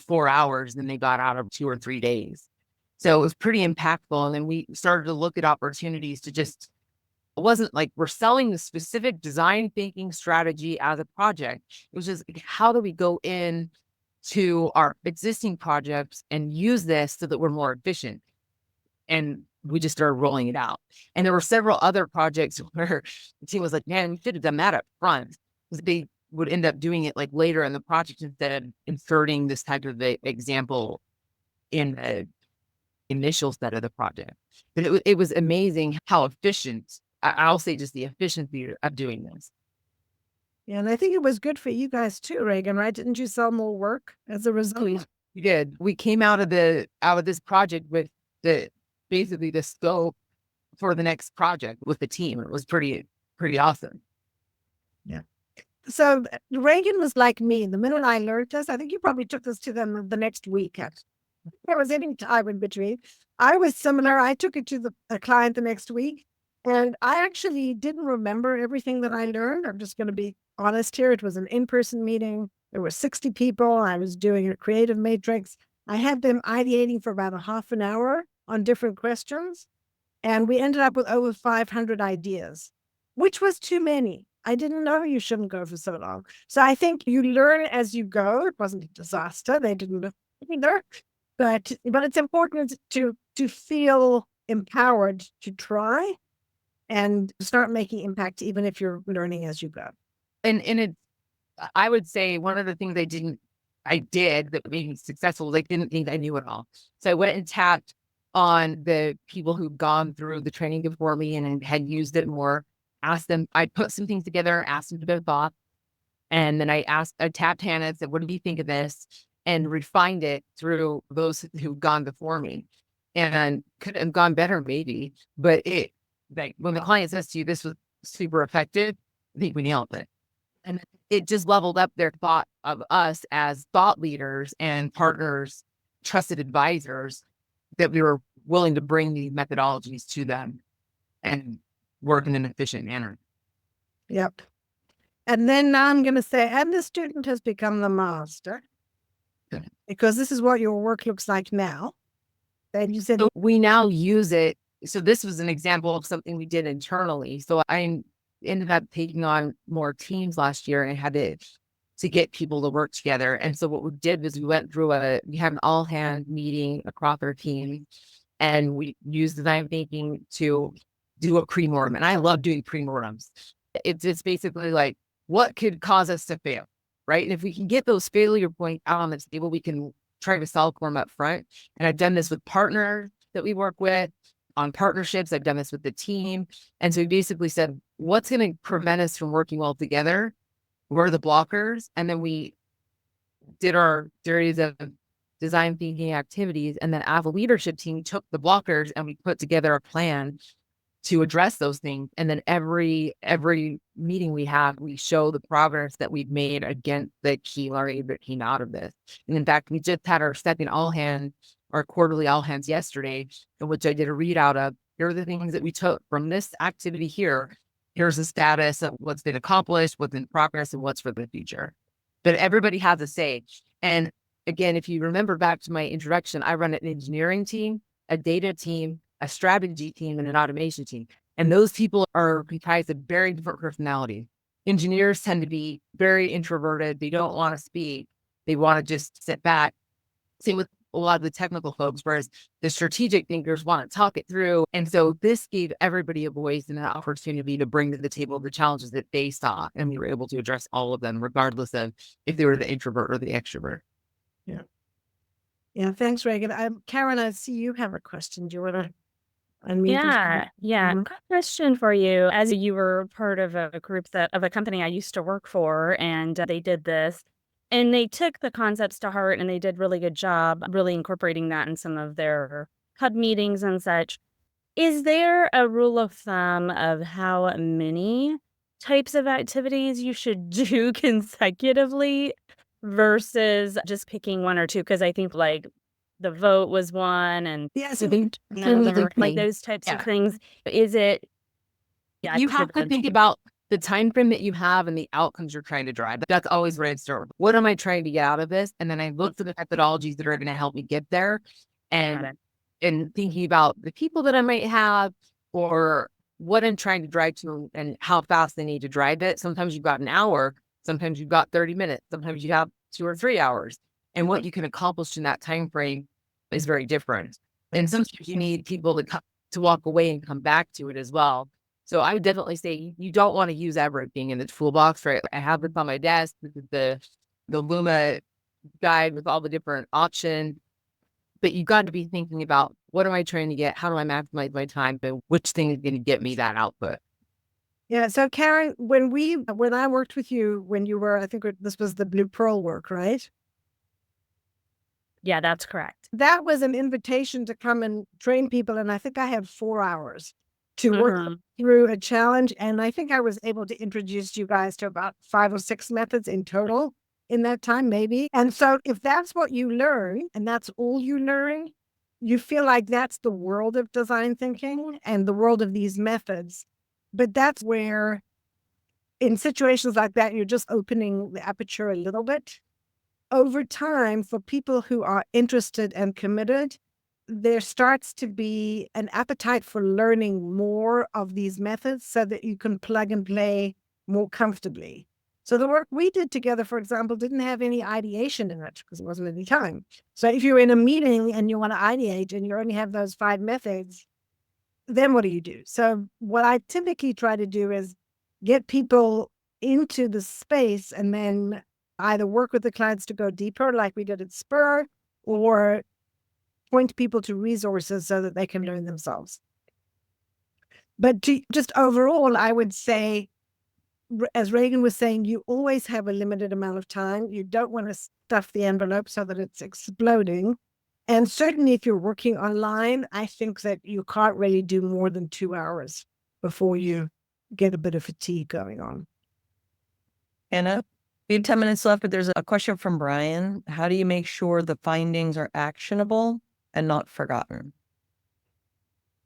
4 hours than they got out of 2 or 3 days. So it was pretty impactful. And then we started to look at opportunities to just It wasn't like we're selling the specific design thinking strategy as a project. It was just like, how do we go in to our existing projects and use this so that we're more efficient? And we just started rolling it out. And there were several other projects where the team was like, man, we should have done that up front. Because they would end up doing it like later in the project instead of inserting this type of example in the initial set of the project. But it was amazing how efficient, I'll say just the efficiency of doing this. Yeah, and I think it was good for you guys too, Raegan, right? Didn't you sell more work as a result? We did. We came out of this project with basically the scope for the next project with the team. It was pretty awesome. So Raegan was like me. The minute I learned this, I think you probably took this to them the next week. There was any time in between. I was similar. I took it to a client the next week, and I actually didn't remember everything that I learned. I'm just going to be honest here. It was an in-person meeting. There were 60 people. I was doing a creative matrix. I had them ideating for about a half an hour on different questions, and we ended up with over 500 ideas, which was too many. I didn't know you shouldn't go for so long. So I think you learn as you go. It wasn't a disaster. They didn't either. But it's important to feel empowered to try and start making impact, even if you're learning as you go. And I would say one of the things I did that made me successful was I didn't think I knew it all. So I went and tapped on the people who've gone through the training before me and had used it more. Asked them, I put some things together, asked them to their thoughts. And then I tapped Hannah and said, what do you think of this? And refined it through those who've gone before me. And could have gone better, maybe. But like when the client says to you, this was super effective, I think we nailed it. And it just leveled up their thought of us as thought leaders and partners, trusted advisors, that we were willing to bring these methodologies to them and work in an efficient manner. Yep. And then now I'm going to say, and the student has become the master, because this is what your work looks like now. And you said, so we now use it. So this was an example of something we did internally. So I ended up taking on more teams last year and had to get people to work together. And so what we did was we had an all hand meeting across our team, and we used design thinking to do a pre-mortem. And I love doing pre-mortems. It's basically like, what could cause us to fail, right? And if we can get those failure points out on the table, we can try to solve for them up front. And I've done this with partners that we work with on partnerships. I've done this with the team. And so we basically said, what's going to prevent us from working well together? What are the blockers? And then we did our series of design thinking activities. And then as a leadership team, took the blockers and we put together a plan to address those things. And then every meeting we have, we show the progress that we've made against the key learning that came out of this. And in fact, we just had our second our quarterly all hands yesterday, in which I did a readout of, here are the things that we took from this activity here. Here's the status of what's been accomplished, what's in progress, and what's for the future. But everybody has a say. And again, if you remember back to my introduction, I run an engineering team, a data team, a strategy team, and an automation team. And those people are comprised of very different personalities. Engineers tend to be very introverted. They don't want to speak. They want to just sit back. Same with a lot of the technical folks, whereas the strategic thinkers want to talk it through. And so this gave everybody a voice and an opportunity to bring to the table the challenges that they saw. And we were able to address all of them, regardless of if they were the introvert or the extrovert. Yeah. Yeah. Thanks, Raegan. Karen, I see you have a question. Do you want to unmute? Yeah. Mhm. Question for you. As you were part of a group of a company I used to work for, and they did this, and they took the concepts to heart, and they did really good job really incorporating that in some of their hub meetings and such. Is there a rule of thumb of how many types of activities you should do consecutively versus just picking one or two? Because I think like the vote was one, and Yes. another, like those types of things. Is it? Yeah, You have to think about the time frame that you have and the outcomes you're trying to drive. That's always where I start. What am I trying to get out of this? And then I look for the methodologies that are going to help me get there. And thinking about the people that I might have, or what I'm trying to drive to and how fast they need to drive it. Sometimes you've got an hour, sometimes you've got 30 minutes, sometimes you have 2 or 3 hours. And what you can accomplish in that time frame is very different. And sometimes you need people to walk away and come back to it as well. So I would definitely say you don't want to use everything in the toolbox, right? I have this on my desk. This is the Luma guide with all the different options. But you got to be thinking about, what am I trying to get? How do I maximize my time? But which thing is going to get me that output? Yeah. So Karen, when I worked with you, when you were, I think this was the Blue Pearl work, right? Yeah, that's correct. That was an invitation to come and train people. And I think I had 4 hours to work Mhm. through a challenge. And I think I was able to introduce you guys to about 5 or 6 methods in total in that time, maybe. And so if that's what you learn and that's all you learn, you feel like that's the world of design thinking and the world of these methods. But that's where, in situations like that, you're just opening the aperture a little bit. Over time, for people who are interested and committed, there starts to be an appetite for learning more of these methods so that you can plug and play more comfortably. So the work we did together, for example, didn't have any ideation in it because there wasn't any time. So if you're in a meeting and you want to ideate and you only have those 5 methods, then what do you do? So what I typically try to do is get people into the space and then either work with the clients to go deeper, like we did at Spur, or point people to resources so that they can learn themselves. But just overall, I would say, as Raegan was saying, you always have a limited amount of time. You don't want to stuff the envelope so that it's exploding. And certainly if you're working online, I think that you can't really do more than 2 hours before you get a bit of fatigue going on. Anna, we have 10 minutes left, but there's a question from Brian. How do you make sure the findings are actionable and not forgotten?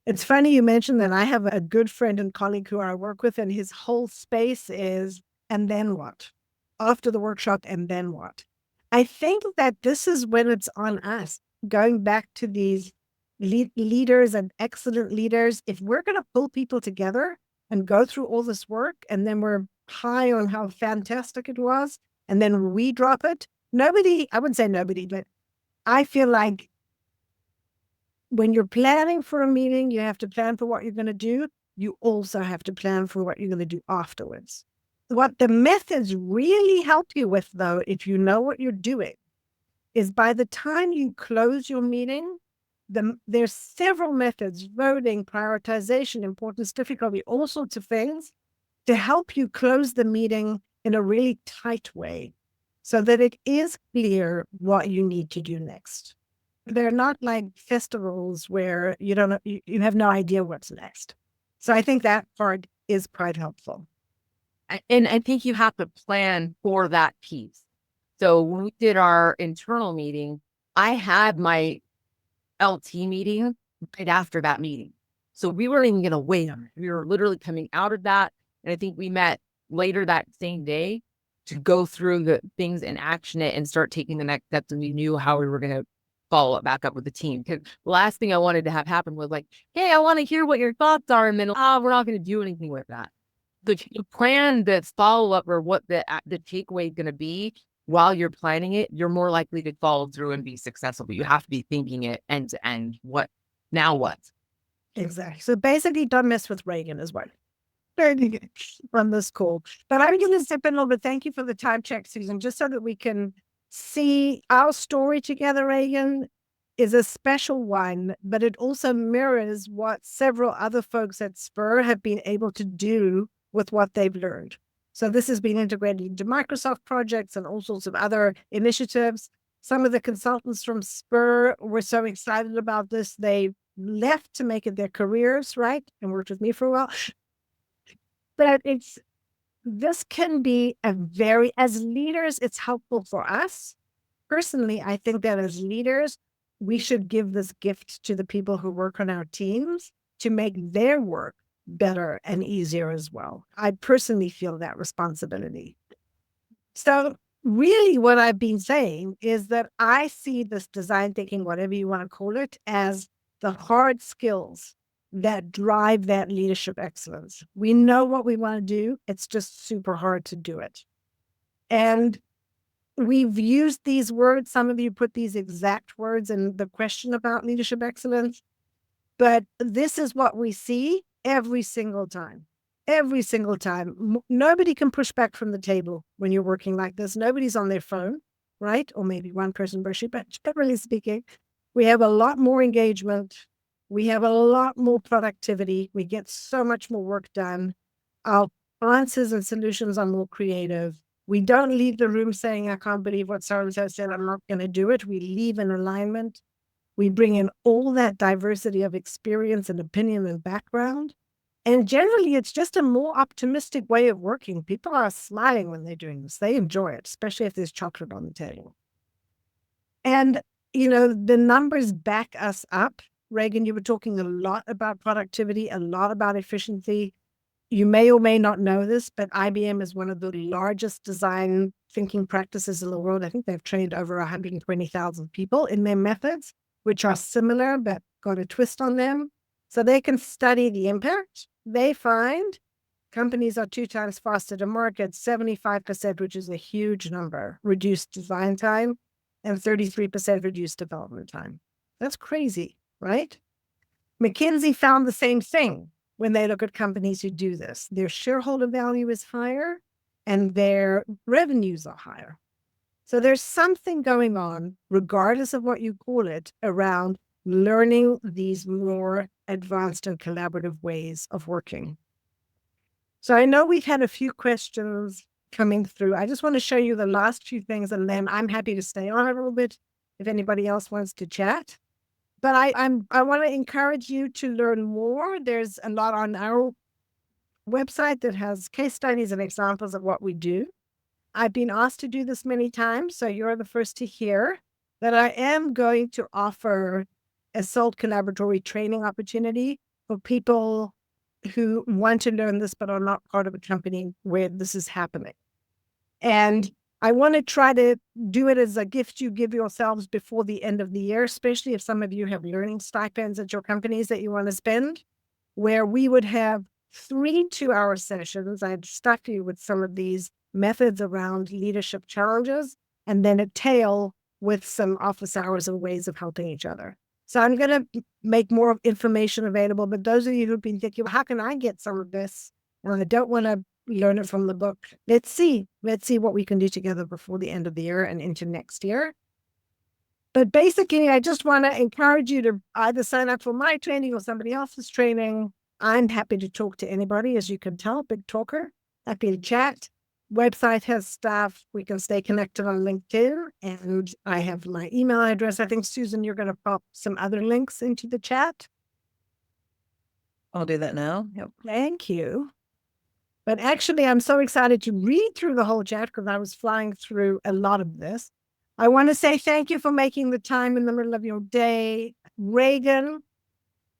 It's funny you mentioned that. I have a good friend and colleague who I work with, and his whole space is, and then what? After the workshop, and then what? I think that this is when it's on us, going back to these leaders and excellent leaders. If we're going to pull people together and go through all this work, and then we're high on how fantastic it was, and then we drop it, I wouldn't say nobody, but I feel like when you're planning for a meeting, you have to plan for what you're going to do. You also have to plan for what you're going to do afterwards. What the methods really help you with, though, if you know what you're doing, is by the time you close your meeting, there's several methods: voting, prioritization, importance, difficulty, all sorts of things to help you close the meeting in a really tight way so that it is clear what you need to do next. They're not like festivals where you don't know, you have no idea what's next. So I think that part is quite helpful. And I think you have to plan for that piece. So when we did our internal meeting, I had my LT meeting right after that meeting. So we weren't even going to wait on it. We were literally coming out of that. And I think we met later that same day to go through the things and action it and start taking the next steps. And we knew how we were going to follow it back up with the team. Because the last thing I wanted to have happen was like, hey, I want to hear what your thoughts are. And then, we're not going to do anything with that. So you plan the follow up or what the takeaway is going to be while you're planning it, you're more likely to follow through and be successful. But you have to be thinking it end to end. What? Exactly. So basically, don't mess with Raegan as well. From this call. But I'm going to step in a little bit. Thank you for the time check, Susan, just so that we can see our story together. Raegan is a special one, but it also mirrors what several other folks at Spur have been able to do with what they've learned. So this has been integrated into Microsoft projects and all sorts of other initiatives. Some of the consultants from Spur were so excited about this, they left to make it their careers, right? And worked with me for a while. But this can be as leaders, it's helpful for us. Personally, I think that as leaders, we should give this gift to the people who work on our teams to make their work better and easier as well. I personally feel that responsibility. So really what I've been saying is that I see this design thinking, whatever you want to call it, as the hard skills that drive that leadership excellence. We know what we want to do. It's just super hard to do it. And we've used these words. Some of you put these exact words in the question about leadership excellence, but this is what we see every single time. Every single time. Nobody can push back from the table when you're working like this. Nobody's on their phone, right? Or maybe one person brushing, but generally speaking, we have a lot more engagement. We have a lot more productivity. We get so much more work done. Our answers and solutions are more creative. We don't leave the room saying, I can't believe what so-and-so said, I'm not going to do it. We leave in alignment. We bring in all that diversity of experience and opinion and background. And generally, it's just a more optimistic way of working. People are smiling when they're doing this. They enjoy it, especially if there's chocolate on the table. And, the numbers back us up. Raegan, you were talking a lot about productivity, a lot about efficiency. You may or may not know this, but IBM is one of the largest design thinking practices in the world. I think they've trained over 120,000 people in their methods, which are similar, but got a twist on them. So they can study the impact. They find companies are 2 times faster to market, 75%, which is a huge number, reduced design time, and 33% reduced development time. That's crazy, right? McKinsey found the same thing when they look at companies who do this. Their shareholder value is higher and their revenues are higher. So there's something going on, regardless of what you call it, around learning these more advanced and collaborative ways of working. So I know we've had a few questions coming through. I just want to show you the last few things, and then I'm happy to stay on a little bit if anybody else wants to chat. But I want to encourage you to learn more. There's a lot on our website that has case studies and examples of what we do. I've been asked to do this many times, so you're the first to hear that I am going to offer a SALT collaboratory training opportunity for people who want to learn this but are not part of a company where this is happening. And I want to try to do it as a gift you give yourselves before the end of the year, especially if some of you have learning stipends at your companies that you want to spend, where we would have 3 2-hour sessions. I'd stuff you with some of these methods around leadership challenges, and then a tail with some office hours and ways of helping each other. So I'm going to make more information available, but those of you who've been thinking, how can I get some of this? And I don't want to learn it from the book. Let's see what we can do together before the end of the year and into next year. But basically, I just want to encourage you to either sign up for my training or somebody else's training. I'm happy to talk to anybody, as you can tell, big talker, happy to chat. Website has stuff. We can stay connected on LinkedIn, and I have my email address. I think, Susan, you're going to pop some other links into the chat. I'll do that now. Yep. Thank you. But actually, I'm so excited to read through the whole chat because I was flying through a lot of this. I want to say thank you for making the time in the middle of your day. Raegan,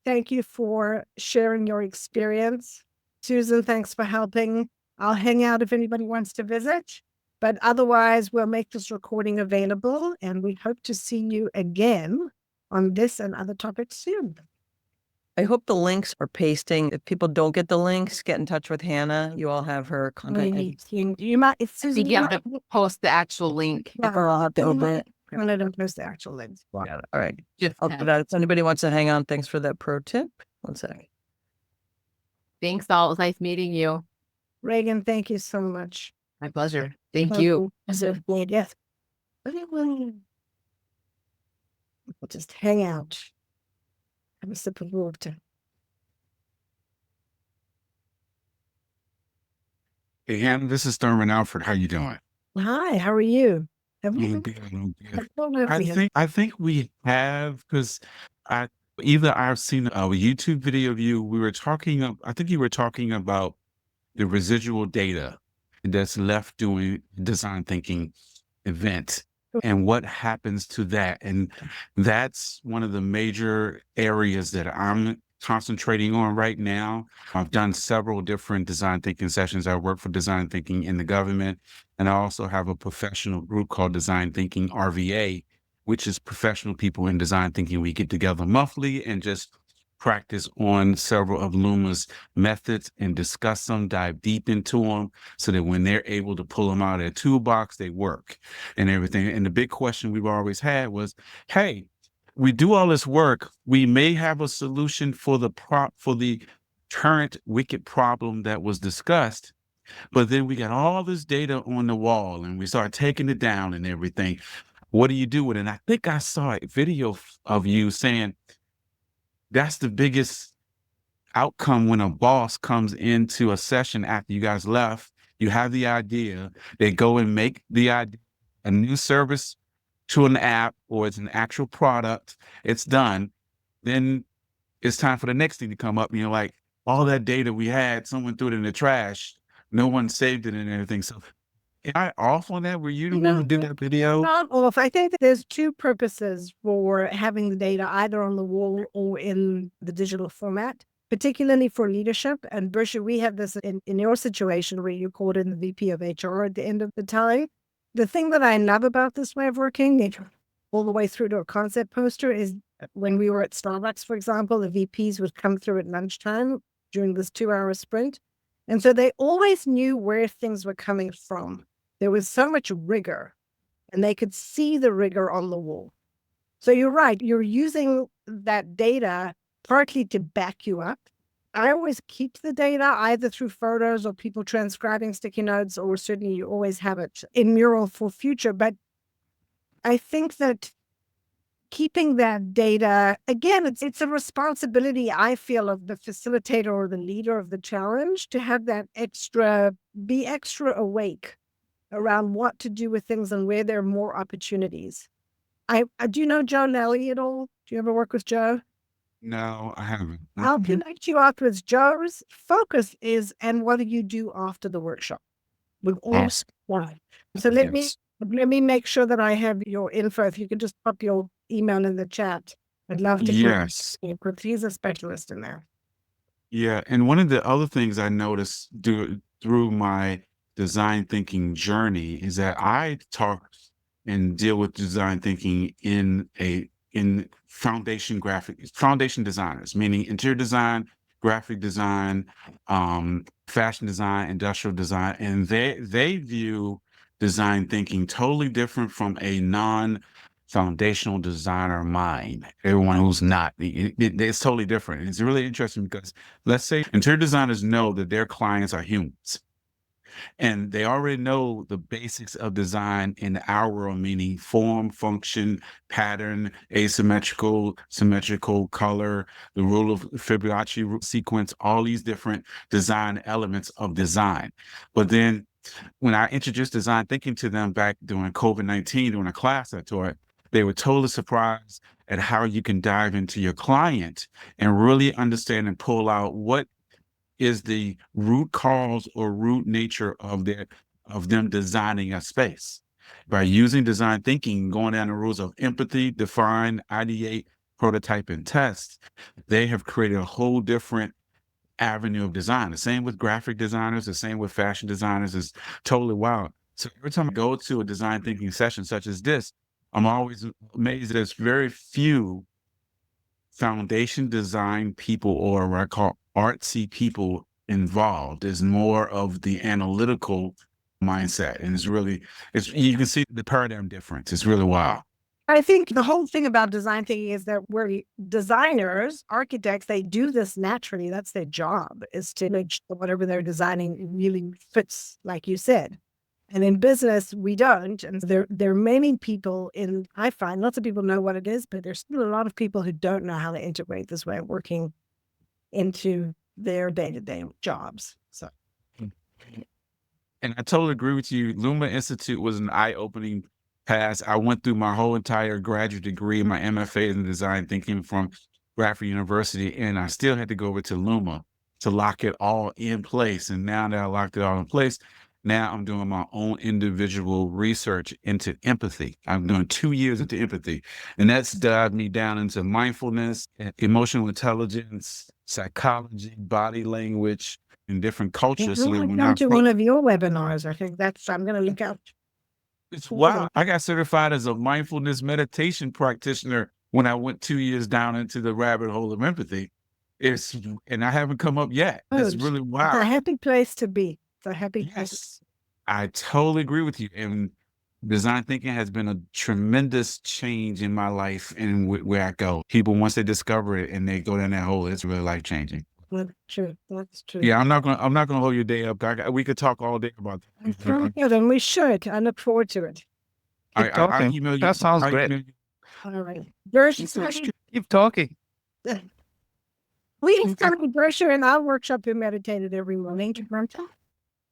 thank you for sharing your experience. Susan, thanks for helping. I'll hang out if anybody wants to visit. But otherwise, we'll make this recording available, and we hope to see you again on this and other topics soon. I hope the links are pasting. If people don't get the links, get in touch with Hannah. You all have her contact. You might, if I Susan, think you have to post the actual link. Or I'll have to open it. I'm going to post the actual links. Got it. All right. Just I'll do that. If anybody wants to hang on, thanks for that pro tip. One sec. Thanks, all. It was nice meeting you. Raegan, thank you so much. My pleasure. Thank you. Yes. We'll just hang out. Have a sip of water. Hey, Hannah, this is Thurman Alfred. How you doing? Hi, how are you? Have we I'm been- good. I'm good. I don't know if we have- I think we have, because I've seen a YouTube video of you. I think you were talking about the residual data that's left doing design thinking events and what happens to that. And that's one of the major areas that I'm concentrating on right now. I've done several different design thinking sessions. I work for design thinking in the government, and I also have a professional group called Design Thinking RVA, which is professional people in design thinking. We get together monthly and just practice on several of Luma's methods and discuss them, dive deep into them, so that when they're able to pull them out of their toolbox, they work and everything. And the big question we've always had was, hey, we do all this work. We may have a solution for the current wicked problem that was discussed, but then we got all this data on the wall and we start taking it down and everything. What do you do with it? And I think I saw a video of you saying that's the biggest outcome when a boss comes into a session after you guys left. You have the idea, they go and make the idea a new service to an app, or it's an actual product, it's done. Then it's time for the next thing to come up. You know, like all that data we had, someone threw it in the trash. No one saved it and everything. So am I off on that? Were you the one who did that video? Not off. I think that there's two purposes for having the data either on the wall or in the digital format, particularly for leadership. And Bersha, we have this in your situation where you called in the VP of HR at the end of the time. The thing that I love about this way of working, all the way through to a concept poster, is when we were at Starbucks, for example, the VPs would come through at lunchtime during this 2-hour sprint. And so they always knew where things were coming from. There was so much rigor, and they could see the rigor on the wall. So you're right. You're using that data partly to back you up. I always keep the data either through photos or people transcribing sticky notes, or certainly you always have it in Mural for future. But I think that keeping that data, again, it's a responsibility, I feel, of the facilitator or the leader of the challenge to have that be extra awake around what to do with things and where there are more opportunities. I do you know Joe Nelly at all? Do you ever work with Joe? No, I haven't. I'll connect you afterwards. Joe's focus is, and what do you do after the workshop? With all why. So let me make sure that I have your info. If you could just pop your email in the chat, I'd love to. Yes. Because he's a specialist in there. Yeah. And one of the other things I noticed through my design thinking journey is that I talk and deal with design thinking in foundation designers, meaning interior design, graphic design, fashion design, industrial design, and they view design thinking totally different from a non-foundational designer mind. Everyone who's not, it's totally different. And it's really interesting because let's say interior designers know that their clients are humans. And they already know the basics of design in our world, meaning form, function, pattern, asymmetrical, symmetrical, color, the rule of Fibonacci sequence, all these different design elements of design. But then when I introduced design thinking to them back during COVID-19, during a class I taught, they were totally surprised at how you can dive into your client and really understand and pull out what is the root cause or root nature of them designing a space. By using design thinking, going down the rules of empathy, define, ideate, prototype, and test, they have created a whole different avenue of design. The same with graphic designers, the same with fashion designers. Is totally wild. So every time I go to a design thinking session such as this, I'm always amazed that there's very few foundation design people, or what I call artsy people, involved. There's more of the analytical mindset, and you can see the paradigm difference. It's really wild. I think the whole thing about design thinking is that we're designers, architects, they do this naturally. That's their job, is to make sure whatever they're designing really fits, like you said. And in business, we don't. And there are many people I find lots of people know what it is, but there's still a lot of people who don't know how to integrate this way of working into their day-to-day jobs. So, and I totally agree with you. Luma Institute was an eye-opening path. I went through my whole entire graduate degree, my MFA in design thinking from Bradford University, and I still had to go over to Luma to lock it all in place. And now that I locked it all in place, now I'm doing my own individual research into empathy. I'm doing 2 years into empathy, and that's dived me down into mindfulness, emotional intelligence, psychology, body language, and different cultures. So I'm when going to one of your webinars. I think I'm going to look out. it's wow. I got certified as a mindfulness meditation practitioner when I went 2 years down into the rabbit hole of empathy. and I haven't come up yet. It's Good. really It's a wow. happy place to be. It's a happy place. Yes, I totally agree with you. And design thinking has been a tremendous change in my life and where I go. People, once they discover it and they go down that hole, it's really life changing. That's true. That's true. Yeah, I'm not gonna hold your day up. We could talk all day about It's that. very good, and we should. I look forward to it. Keep I talking. email you. That sounds I great. email you. All right. Gershie, Keep talking. we started Gersha in our workshop who meditated every morning.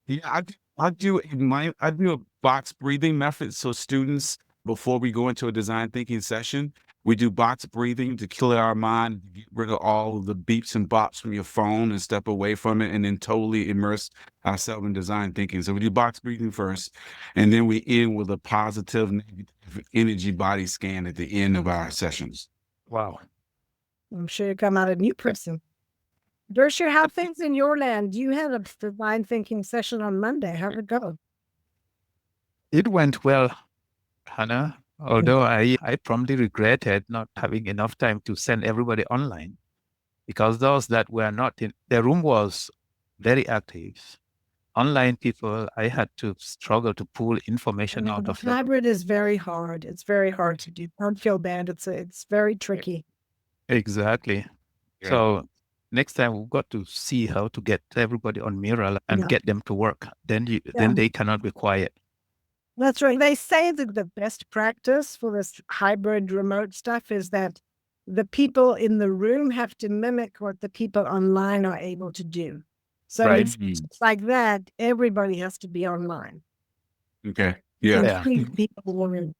Yeah, I do a box breathing method. So students, before we go into a design thinking session, we do box breathing to clear our mind, get rid of all of the beeps and bops from your phone and step away from it, and then totally immerse ourselves in design thinking. So we do box breathing first, and then we end with a positive negative energy body scan at the end of our sessions. Wow. I'm sure you come out a new person. Gersha, how things in your land? You had a design thinking session on Monday. How'd it go? It went well, Hannah, although I promptly regretted not having enough time to send everybody online, because those that were not in the room was very active. Online people, I had to struggle to pull information out of them. Hybrid is very hard. It's very hard to do. Don't feel bad. It's very tricky. Exactly. Yeah. So next time we've got to see how to get everybody on Mural and Yeah. get them to work. Then they cannot be quiet. That's right. They say that the best practice for this hybrid remote stuff is that the people in the room have to mimic what the people online are able to do. So Right. it's like that. Everybody has to be online. Okay. Yeah. Yeah. People will in.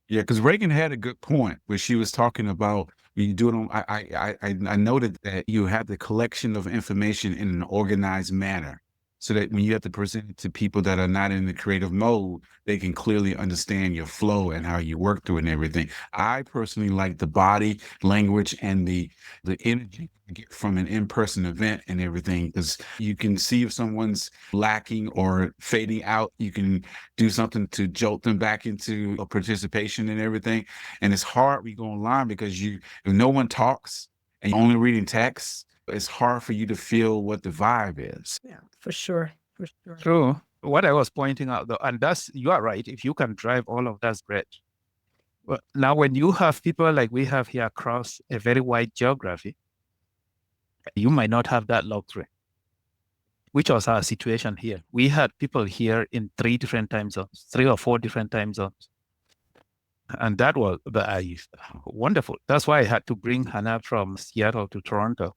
Yeah, because Reagan had a good point where she was talking about when you do it on. I noted that you have the collection of information in an organized manner, so that when you have to present it to people that are not in the creative mode, they can clearly understand your flow and how you work through it and everything. I personally like the body language and the energy you get from an in-person event and everything, because you can see if someone's lacking or fading out. You can do something to jolt them back into a participation and everything. And it's hard when you go online because if no one talks and you're only reading text, it's hard for you to feel what the vibe is. Yeah, for sure. For sure. True. What I was pointing out though, and you are right. If you can drive all of that's great. But now when you have people like we have here across a very wide geography, you might not have that luxury, which was our situation here. We had people here in 3 or 4 different time zones. And that was wonderful. That's why I had to bring Hannah from Seattle to Toronto,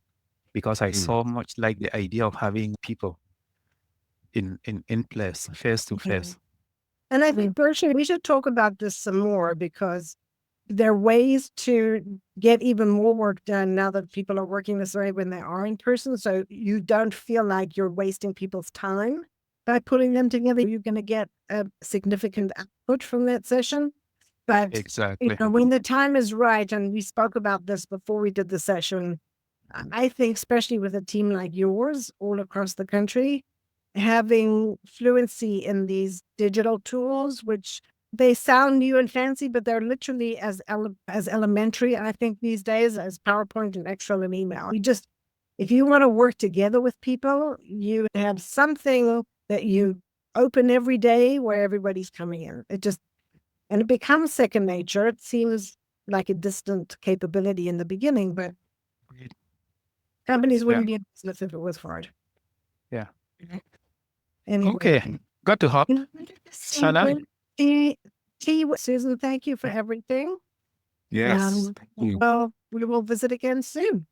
because I so much like the idea of having people in place, face to face. And I think, Gersha, we should talk about this some more, because there are ways to get even more work done now that people are working this way when they are in person. So you don't feel like you're wasting people's time by putting them together. You're going to get a significant output from that session. But Exactly. when the time is right, and we spoke about this before we did the session, I think especially with a team like yours all across the country, having fluency in these digital tools, which they sound new and fancy, but they're literally as elementary, I think, these days as PowerPoint and Excel and email. If you want to work together with people, you have something that you open every day where everybody's coming in. And it becomes second nature. It seems like a distant capability in the beginning, but companies wouldn't be in business if it was hard. Yeah. Anyway. Okay. Got to hop. Hannah? Susan, thank you for everything. Yes. Well, we will visit again soon.